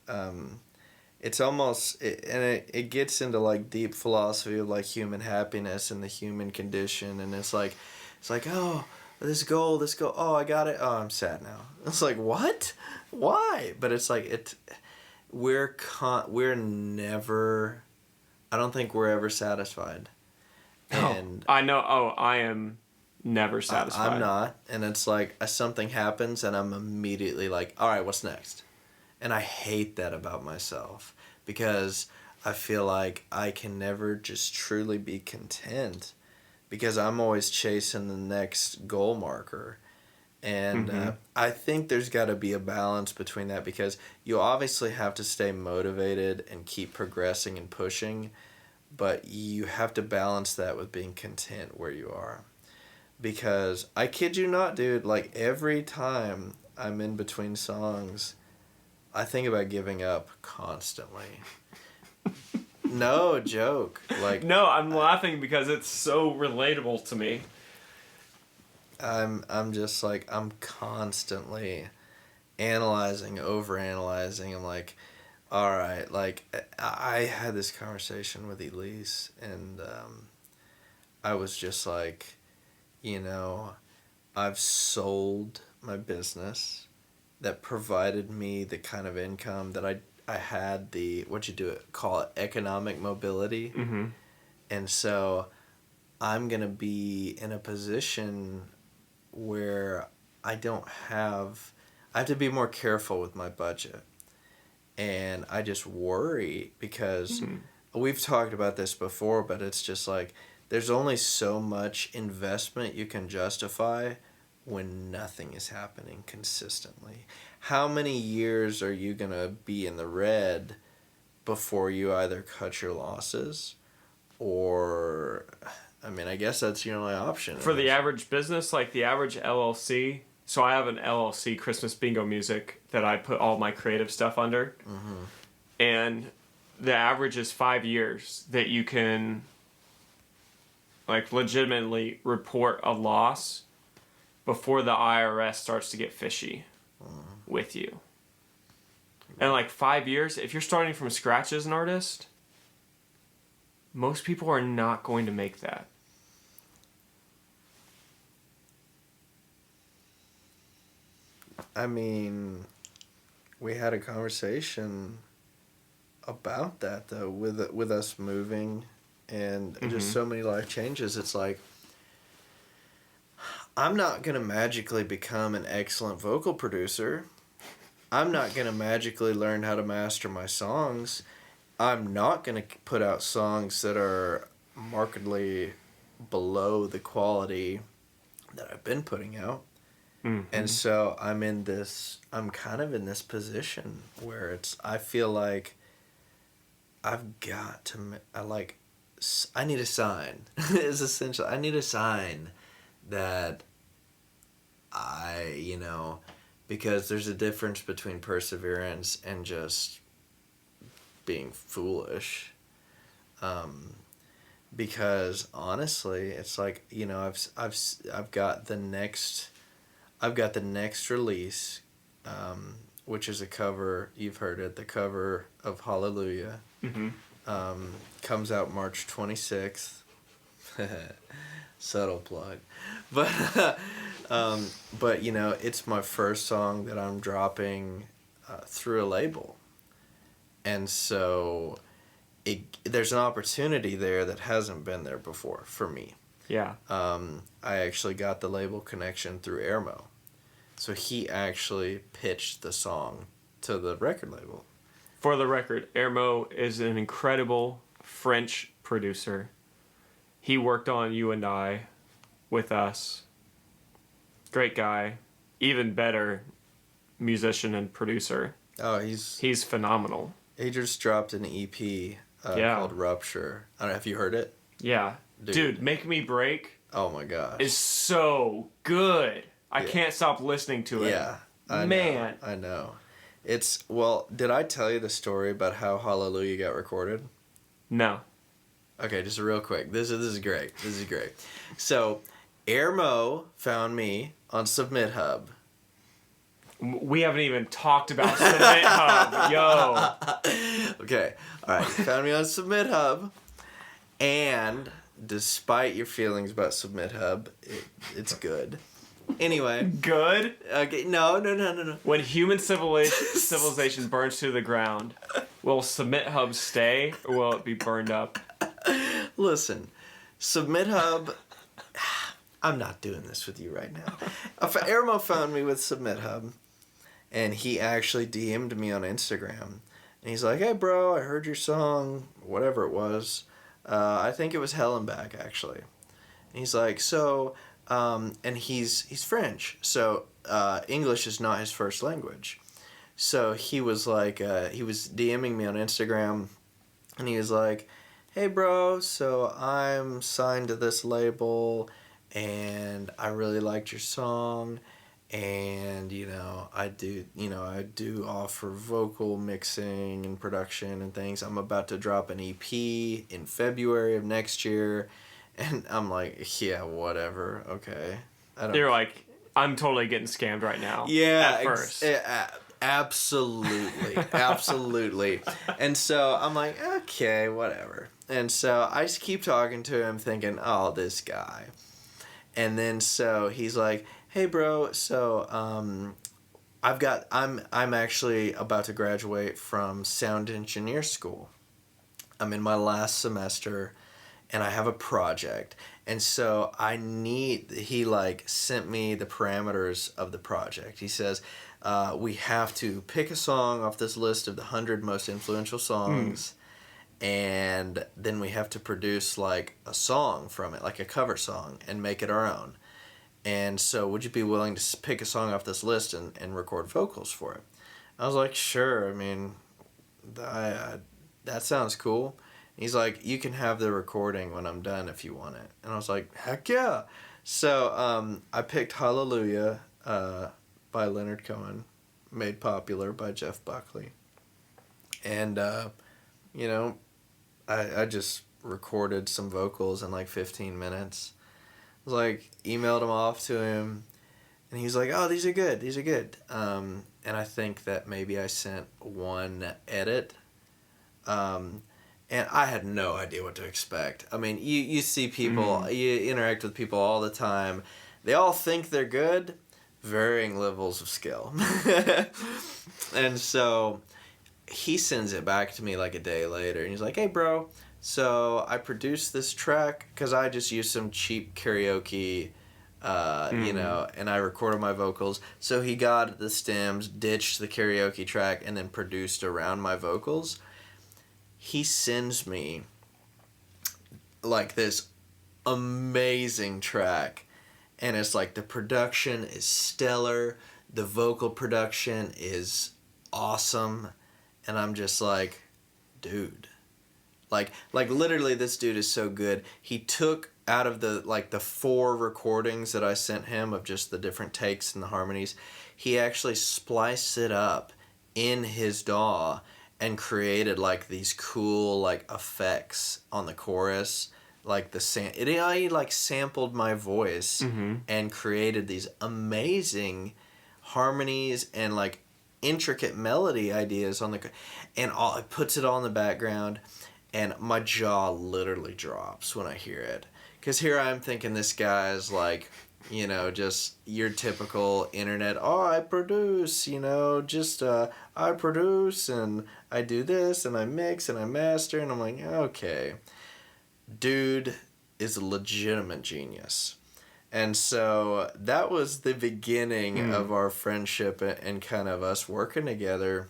It's almost... It gets into, deep philosophy of, human happiness and the human condition. And it's like, oh, this goal, oh, I got it. Oh, I'm sad now. It's like, what? Why? But it's like, we're never... I don't think we're ever satisfied. And I know. Oh, I am never satisfied. I'm not. And it's like something happens and I'm immediately like, all right, what's next? And I hate that about myself because I feel like I can never just truly be content because I'm always chasing the next goal marker. And I think there's got to be a balance between that because you obviously have to stay motivated and keep progressing and pushing, but you have to balance that with being content where you are. Because I kid you not, dude, like every time I'm in between songs, I think about giving up constantly. No joke. Like No, I'm laughing because it's so relatable to me. I'm just like I'm constantly analyzing, overanalyzing. I'm like, all right, like I had this conversation with Elise, and I was just like, you know, I've sold my business that provided me the kind of income that I had the call it economic mobility, Mm-hmm. and so I'm gonna be in a position where I have to be more careful with my budget. And I just worry because we've talked about this before, but it's just like there's only so much investment you can justify when nothing is happening consistently. How many years are you going to be in the red before you either cut your losses or I mean, I guess that's your only option. For the average business, like the average LLC, so I have an LLC, Christmas Bingo Music, that I put all my creative stuff under. Mm-hmm. And the average is 5 years that you can, like, legitimately report a loss before the IRS starts to get fishy with you. And, like, 5 years, if you're starting from scratch as an artist, most people are not going to make that. I mean, we had a conversation about that though with us moving and just so many life changes. It's like I'm not going to magically become an excellent vocal producer. I'm not going to magically learn how to master my songs. I'm not going to put out songs that are markedly below the quality that I've been putting out. And so I'm kind of in this position where I feel like I've got to, I need a sign. It's essential. I need a sign that because there's a difference between perseverance and just being foolish. Because honestly, it's like, I've got the next release, which is a cover. You've heard it, the cover of Hallelujah. Comes out March 26th. Subtle plug, but it's my first song that I'm dropping through a label, and so there's an opportunity there that hasn't been there before for me. Yeah. I actually got the label connection through Airmo. So he actually pitched the song to the record label. For the record, Airmo is an incredible French producer. He worked on You and I with us. Great guy. Even better musician and producer. Oh, he's phenomenal. He just dropped an EP called Rupture. I don't know, have you heard it? Yeah. Dude, Make Me Break. Oh my gosh. Is so good. I can't stop listening to it. Yeah. I know. Did I tell you the story about how Hallelujah got recorded? No. Okay, just real quick. This is great. So, Airmo found me on Submit Hub. We haven't even talked about Submit Hub. Yo. Okay. All right. Found me on Submit Hub. And despite your feelings about Submit Hub, it's good. Anyway. Good? Okay. No. When human civilization burns to the ground, will Submit Hub stay or will it be burned up? Listen, Submit Hub. I'm not doing this with you right now. Airmo found me with Submit Hub, and he actually DM'd me on Instagram, And he's like, hey, bro, I heard your song, whatever it was. I think it was Hell and Back, actually. And he's like, so, and he's French, so English is not his first language. So he was like, he was DMing me on Instagram, and he was like, hey, bro, so I'm signed to this label, and I really liked your song, and, I do offer vocal mixing and production and things. I'm about to drop an EP in February of next year, and I'm like, yeah, whatever, okay. They're like, I'm totally getting scammed right now. Yeah, At first. Absolutely. Absolutely. And so I'm like, okay, whatever. And so I just keep talking to him thinking, oh, this guy. And then so he's like, hey, bro, so I'm actually about to graduate from sound engineer school. I'm in my last semester, and I have a project. And so he sent me the parameters of the project. He says, we have to pick a song off this list of the 100 most influential songs, and then we have to produce like a song from it, like a cover song, and make it our own. And so would you be willing to pick a song off this list and record vocals for it? I was like, sure. I mean, that sounds cool. He's like, you can have the recording when I'm done if you want it. And I was like, heck yeah. So I picked Hallelujah by Leonard Cohen, made popular by Jeff Buckley. And, I just recorded some vocals in like 15 minutes. I was like, emailed them off to him. And he's like, oh, these are good. And I think that maybe I sent one edit. And I had no idea what to expect. I mean, you see people, you interact with people all the time. They all think they're good, varying levels of skill. And so he sends it back to me like a day later. And he's like, hey, bro, so I produced this track because I just used some cheap karaoke, and I recorded my vocals. So he got the stems, ditched the karaoke track, and then produced around my vocals. He sends me like this amazing track, and it's like the production is stellar, the vocal production is awesome, and I'm just like, dude, like literally this dude is so good. He took out of the 4 recordings that I sent him of just the different takes and the harmonies, he actually spliced it up in his DAW and created like these cool like effects on the chorus, like he like sampled my voice and created these amazing harmonies and like intricate melody ideas on and it puts it all in the background, and my jaw literally drops when I hear it, because here I'm thinking this guy is like, just your typical internet, I produce, I produce and I do this and I mix and I master, and I'm like, okay, dude is a legitimate genius. And so that was the beginning of our friendship and kind of us working together.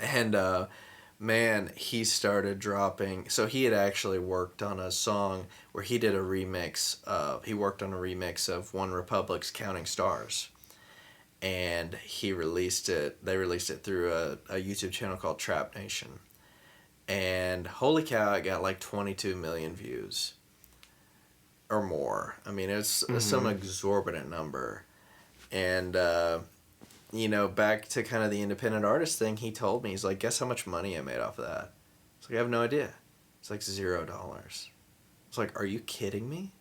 And man, he started dropping. So he had actually worked on a song where he did a remix. He worked on a remix of One Republic's Counting Stars. And he released it. They released it through a YouTube channel called Trap Nation. And holy cow, it got like 22 million views. Or more. I mean, it's some exorbitant number. And, back to kind of the independent artist thing, he told me, he's like, guess how much money I made off of that? It's like, I have no idea. It's like $0. It's like, are you kidding me?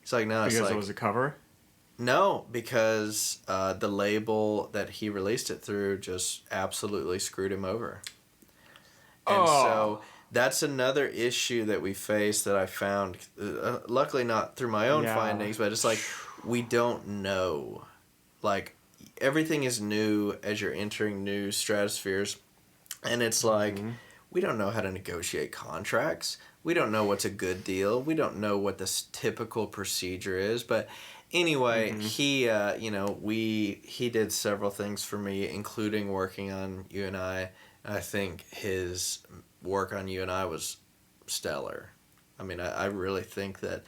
He's like, no. Because it was a cover? No, because the label that he released it through just absolutely screwed him over. And so that's another issue that we face that I found, luckily not through my own findings, but it's like, we don't know. Like, everything is new as you're entering new stratospheres, and it's like, we don't know how to negotiate contracts. We don't know what's a good deal. We don't know what the typical procedure is. But anyway, he did several things for me, including working on You and I. I think his work on You and I was stellar. I mean, I really think that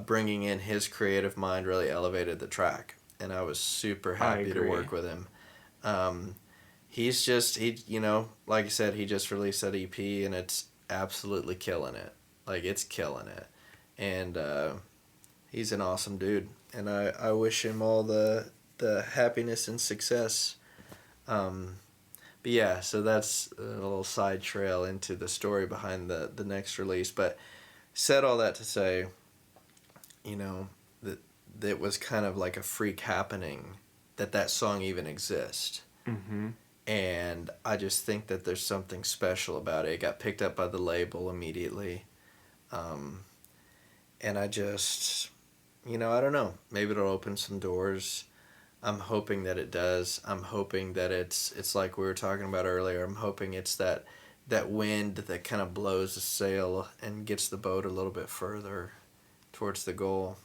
bringing in his creative mind really elevated the track, and I was super happy to agree. work with him. He's just, like I said, he just released that EP, and it's absolutely killing it. Like, it's killing it. And he's an awesome dude, and I wish him all the happiness and success. But yeah, so that's a little side trail into the story behind the next release. But said all that to say, that it was kind of like a freak happening that song even exists. Mm-hmm. And I just think that there's something special about it. It got picked up by the label immediately. And I just, I don't know. Maybe it'll open some doors. I'm hoping that it does. I'm hoping that it's like we were talking about earlier. I'm hoping it's that wind that kind of blows the sail and gets the boat a little bit further towards the goal.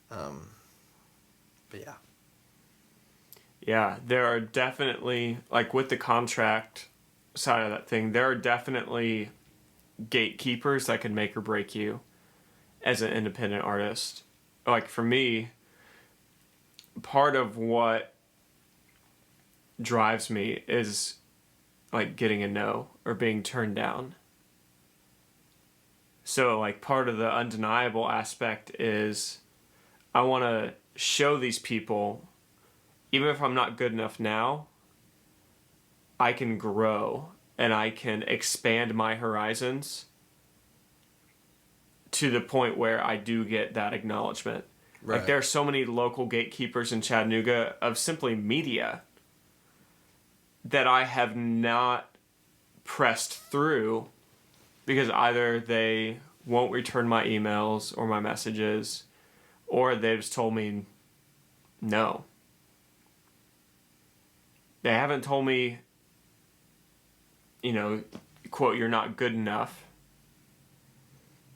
But yeah. Yeah, there are definitely, like with the contract side of that thing, there are definitely gatekeepers that can make or break you as an independent artist. Like for me, part of what drives me is like getting a no or being turned down. So like part of the undeniable aspect is I want to show these people, even if I'm not good enough now, I can grow and I can expand my horizons to the point where I do get that acknowledgement. Right. Like there are so many local gatekeepers in Chattanooga of simply media that I have not pressed through because either they won't return my emails or my messages, or they've just told me no. They haven't told me, quote, you're not good enough.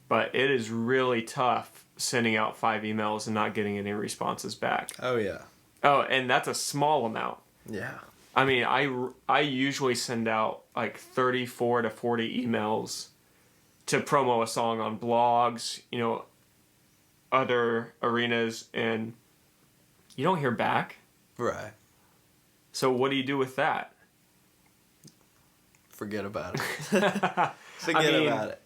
But it is really tough sending out 5 emails and not getting any responses back. Oh, yeah. Oh, and that's a small amount. Yeah. I mean, I usually send out like 34 to 40 emails to promo a song on blogs, other arenas, and you don't hear back. Right. So what do you do with that? Forget about it. Forget about it.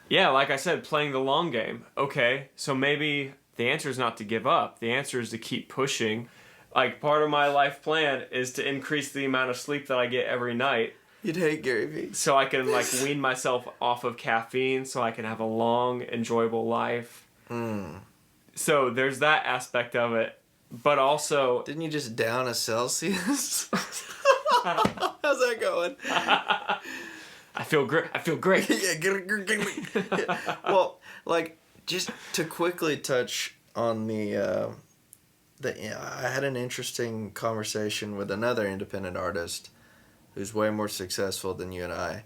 Yeah, like I said, playing the long game. Okay, so maybe the answer is not to give up. The answer is to keep pushing. Like, part of my life plan is to increase the amount of sleep that I get every night. You'd hate Gary Vee. So I can, wean myself off of caffeine so I can have a long, enjoyable life. So there's that aspect of it. But also... Didn't you just down a Celsius? How's that going? I feel great. Yeah. Well, just to quickly touch on I had an interesting conversation with another independent artist who's way more successful than you and I.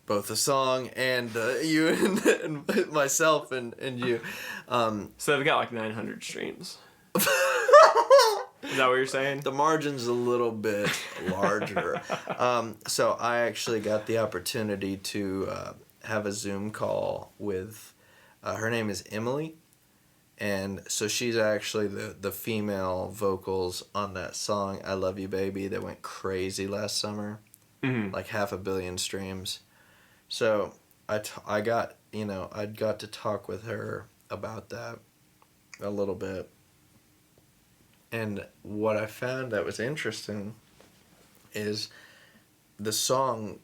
Both the song and you and myself and you. So they've got 900 streams. Is that what you're saying? The margin's a little bit larger. So I actually got the opportunity to have a Zoom call with, her name is Emily. And so she's actually the female vocals on that song, I Love You Baby, that went crazy last summer. Mm-hmm. 500 million streams. So I got to talk with her about that a little bit. And what I found that was interesting is the song,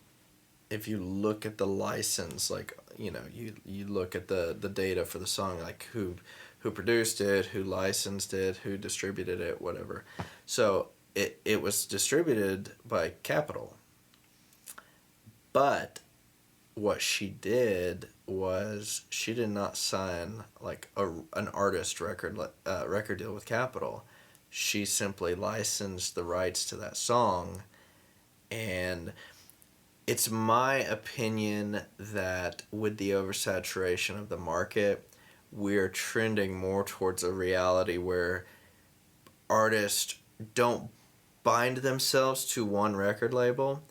if you look at the license, you look at the data for the song, who produced it, who licensed it, who distributed it, whatever. So it was distributed by Capitol. But what she did was she did not sign an artist record deal with Capitol. She simply licensed the rights to that song, and it's my opinion that with the oversaturation of the market, we're trending more towards a reality where artists don't bind themselves to one record label.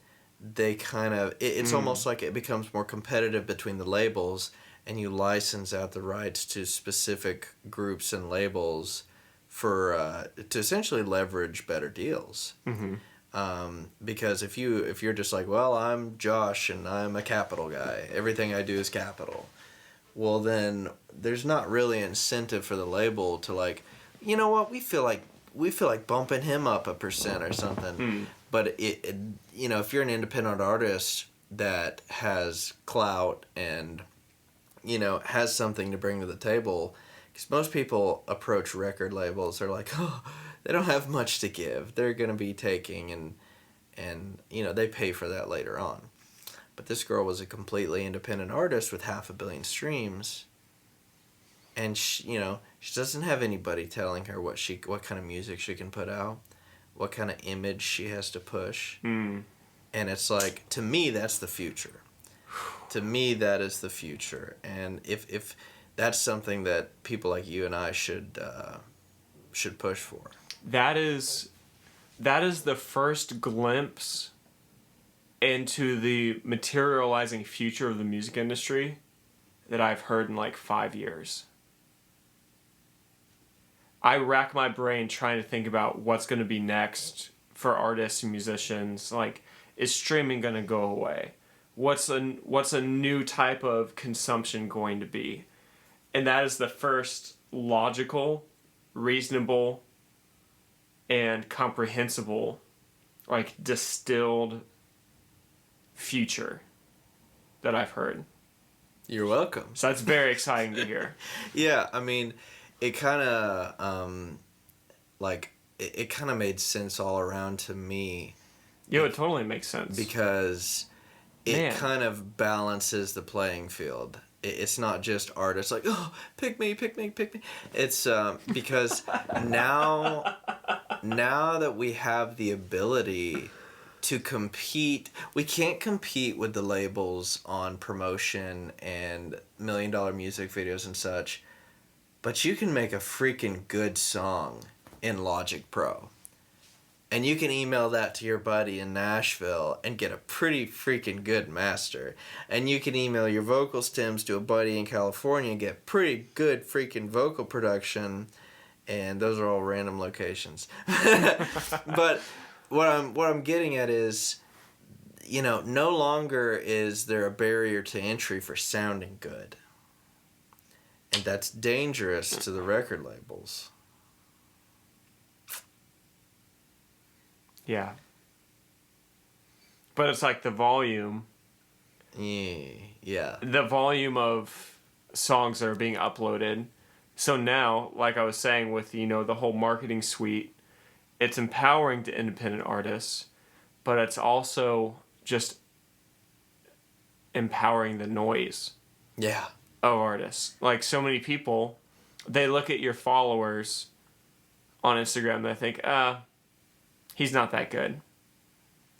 they kind of it's almost like it becomes more competitive between the labels, and you license out the rights to specific groups and labels for to essentially leverage better deals. Because if you're just like, well, I'm Josh and I'm a Capital guy, everything I do is Capital, well, then there's not really incentive for the label to like, you know what, we feel like bumping him up 1% or something. But it you know, if you're an independent artist that has clout and, you know, has something to bring to the table, because most people approach record labels, they're like, oh, they don't have much to give. They're going to be taking and you know, they pay for that later on. But this girl was a completely independent artist with 500 million streams, and she, you know, she doesn't have anybody telling her what kind of music she can put out, what kind of image she has to push. And it's like, to me, that's the future. To me, that is the future. And if that's something that people like you and I should push for. That is the first glimpse into the materializing future of the music industry that I've heard in like 5 years. I rack my brain trying to think about what's going to be next for artists and musicians. Like, is streaming going to go away? What's a new type of consumption going to be? And that is the first logical, reasonable, and comprehensible, like, distilled future that I've heard. You're welcome. So that's very exciting to hear. Yeah, I mean, it kind of it kind of made sense all around to me. Yeah, it totally makes sense. Because it kind of balances the playing field. It's not just artists like, oh, pick me. It's because now that we have the ability to compete, we can't compete with the labels on promotion and $1 million music videos and such, but you can make a freaking good song in Logic Pro. And you can email that to your buddy in Nashville and get a pretty freaking good master. And you can email your vocal stems to a buddy in California and get pretty good freaking vocal production. And those are all random locations. But what I'm getting at is, you know, no longer is there a barrier to entry for sounding good. And that's dangerous to the record labels. Yeah. But it's like the volume. Yeah. The volume of songs that are being uploaded. So now, like I was saying with, you know, the whole marketing suite, it's empowering to independent artists, but it's also just empowering the noise. Yeah. Of artists. Like, so many people, they look at your followers on Instagram and they think, he's not that good.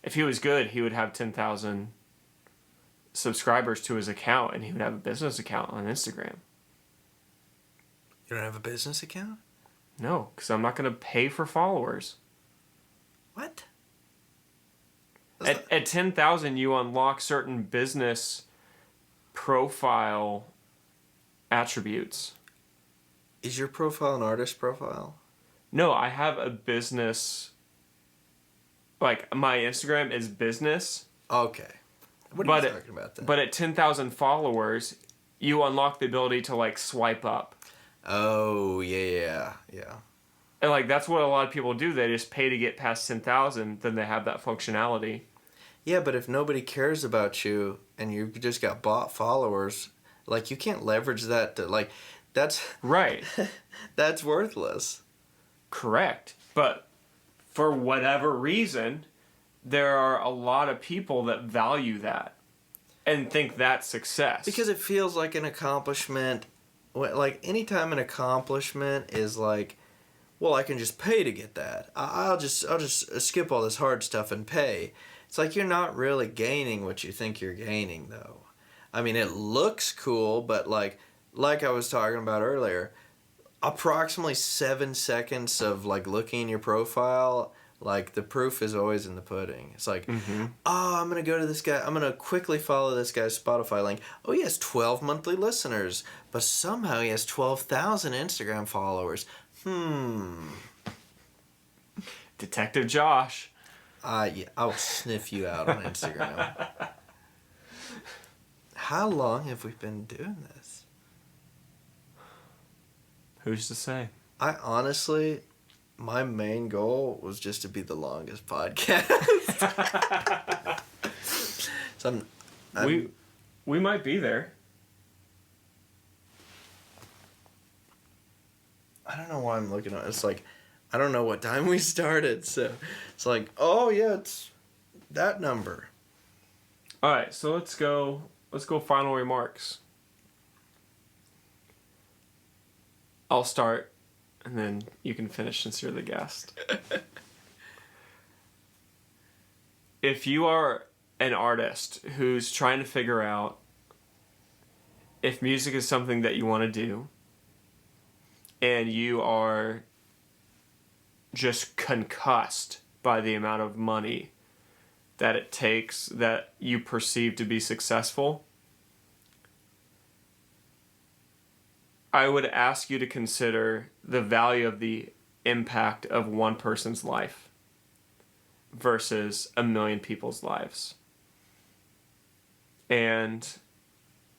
If he was good, he would have 10,000 subscribers to his account, and he would have a business account on Instagram. You don't have a business account? No, because I'm not going to pay for followers. What? At 10,000, you unlock certain business profile attributes. Is your profile an artist profile? No, I have a business. Like, my Instagram is business. Okay. What are you talking about then? But at 10,000 followers, you unlock the ability to, like, swipe up. Oh, yeah. And, like, that's what a lot of people do. They just pay to get past 10,000, then they have that functionality. Yeah, but if nobody cares about you and you just got bot followers, like, you can't leverage that to, like, that's... Right. That's worthless. Correct. But for whatever reason, there are a lot of people that value that and think that's success. Because it feels like an accomplishment. Like, anytime an accomplishment is like, well, I can just pay to get that. I'll just skip all this hard stuff and pay. It's like you're not really gaining what you think you're gaining, though. I mean, it looks cool, but like I was talking about earlier, approximately 7 seconds of like looking in your profile Like, the proof is always in the pudding. It's like, Mm-hmm. oh, I'm going to go to this guy. I'm going to quickly follow this guy's Spotify link. Oh, he has 12 monthly listeners, but somehow he has 12,000 Instagram followers. Detective Josh. Yeah, I'll sniff you out on Instagram. How long have we been doing this? Who's to say? I honestly, my main goal was just to be the longest podcast. So We might be there. I don't know why I'm looking at it. It's like, I don't know what time we started, so it's like, oh yeah, it's that number. All right, so let's go final remarks. I'll start, and then you can finish since you're the guest. If you are an artist who's trying to figure out if music is something that you want to do, and you are just concussed by the amount of money that it takes that you perceive to be successful, I would ask you to consider the value of the impact of one person's life versus a million people's lives. And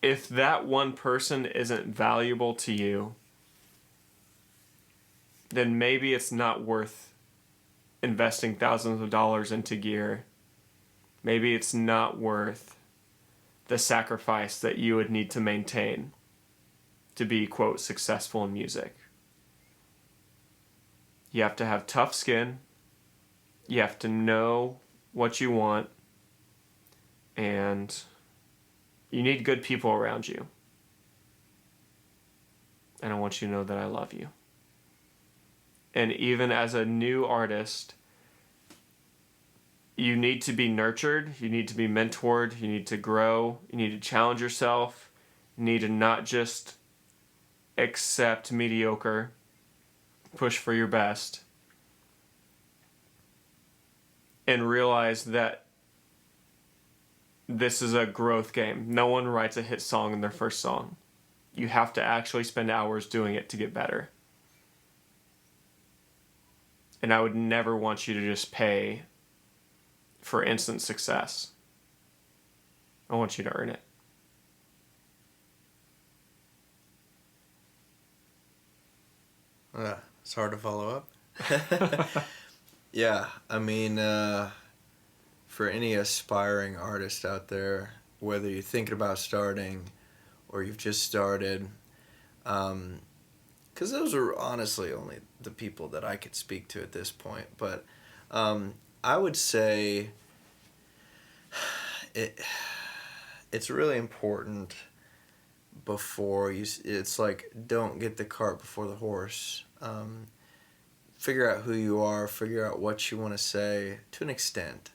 if that one person isn't valuable to you, then maybe it's not worth investing thousands of dollars into gear. Maybe it's not worth the sacrifice that you would need to maintain to be, quote, successful in music. You have to have tough skin. You have to know what you want. And you need good people around you. And I want you to know that I love you. And even as a new artist, you need to be nurtured, you need to be mentored, you need to grow, you need to challenge yourself, you need to not just accept mediocre, push for your best, and realize that this is a growth game. No one writes a hit song in their first song. You have to actually spend hours doing it to get better. And I would never want you to just pay for instant success. I want you to earn it. It's hard to follow up. Yeah, I mean, for any aspiring artist out there, whether you're thinking about starting or you've just started, because those are honestly only the people that I could speak to at this point, but I would say it's really important before you, it's like, don't get the cart before the horse. Figure out who you are, figure out what you want to say to an extent.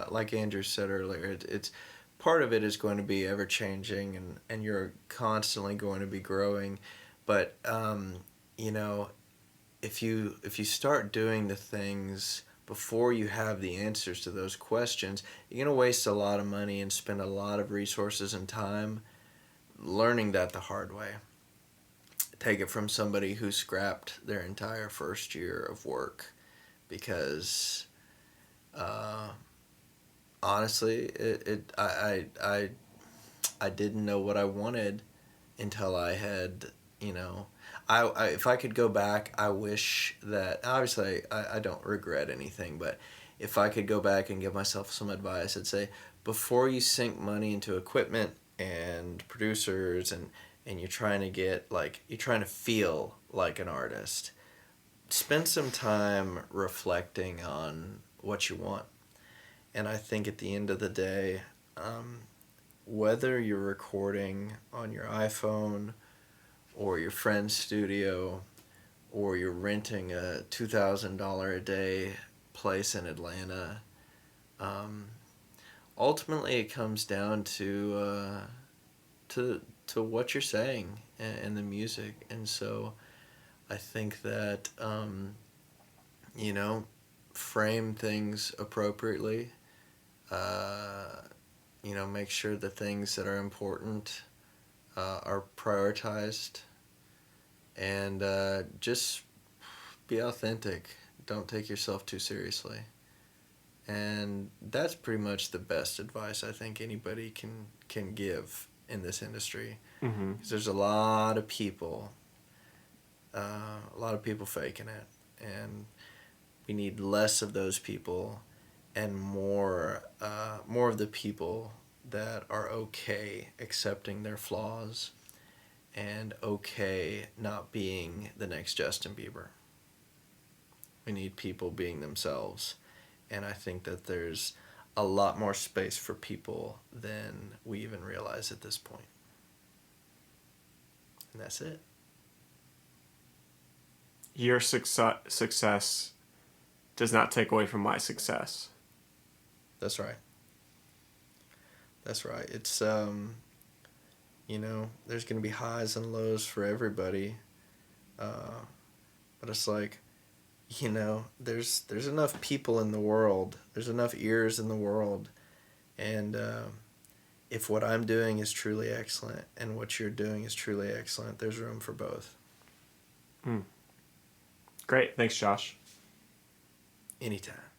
Like Andrew said earlier, it's part of it is going to be ever changing, and you're constantly going to be growing. But you know, if you start doing the things before you have the answers to those questions, you're going to waste a lot of money and spend a lot of resources and time learning that the hard way. Take it from somebody who scrapped their entire first year of work because honestly, I didn't know what I wanted until I had, you know, I if I could go back, I wish that, obviously I don't regret anything, but if I could go back and give myself some advice, I'd say, before you sink money into equipment and producers and you're trying to get, like, you're trying to feel like an artist, spend some time reflecting on what you want. And I think at the end of the day, whether you're recording on your iPhone or your friend's studio or you're renting a $2,000 a day place in Atlanta, ultimately it comes down to what you're saying and the music. And so I think that, you know, frame things appropriately. You know, make sure the things that are important are prioritized, and just be authentic. Don't take yourself too seriously. And that's pretty much the best advice I think anybody can give in this industry. Mm-hmm. 'Cause there's a lot of people faking it, and we need less of those people and more of the people that are okay accepting their flaws and okay not being the next Justin Bieber. We need people being themselves, and I think that there's a lot more space for people than we even realize at this point. And that's it. Your success does not take away from my success. That's right. That's right. It's you know, there's gonna be highs and lows for everybody, but it's like, you know, there's enough people in the world. There's enough ears in the world, and if what I'm doing is truly excellent and what you're doing is truly excellent, there's room for both. Great. Thanks, Josh. Anytime.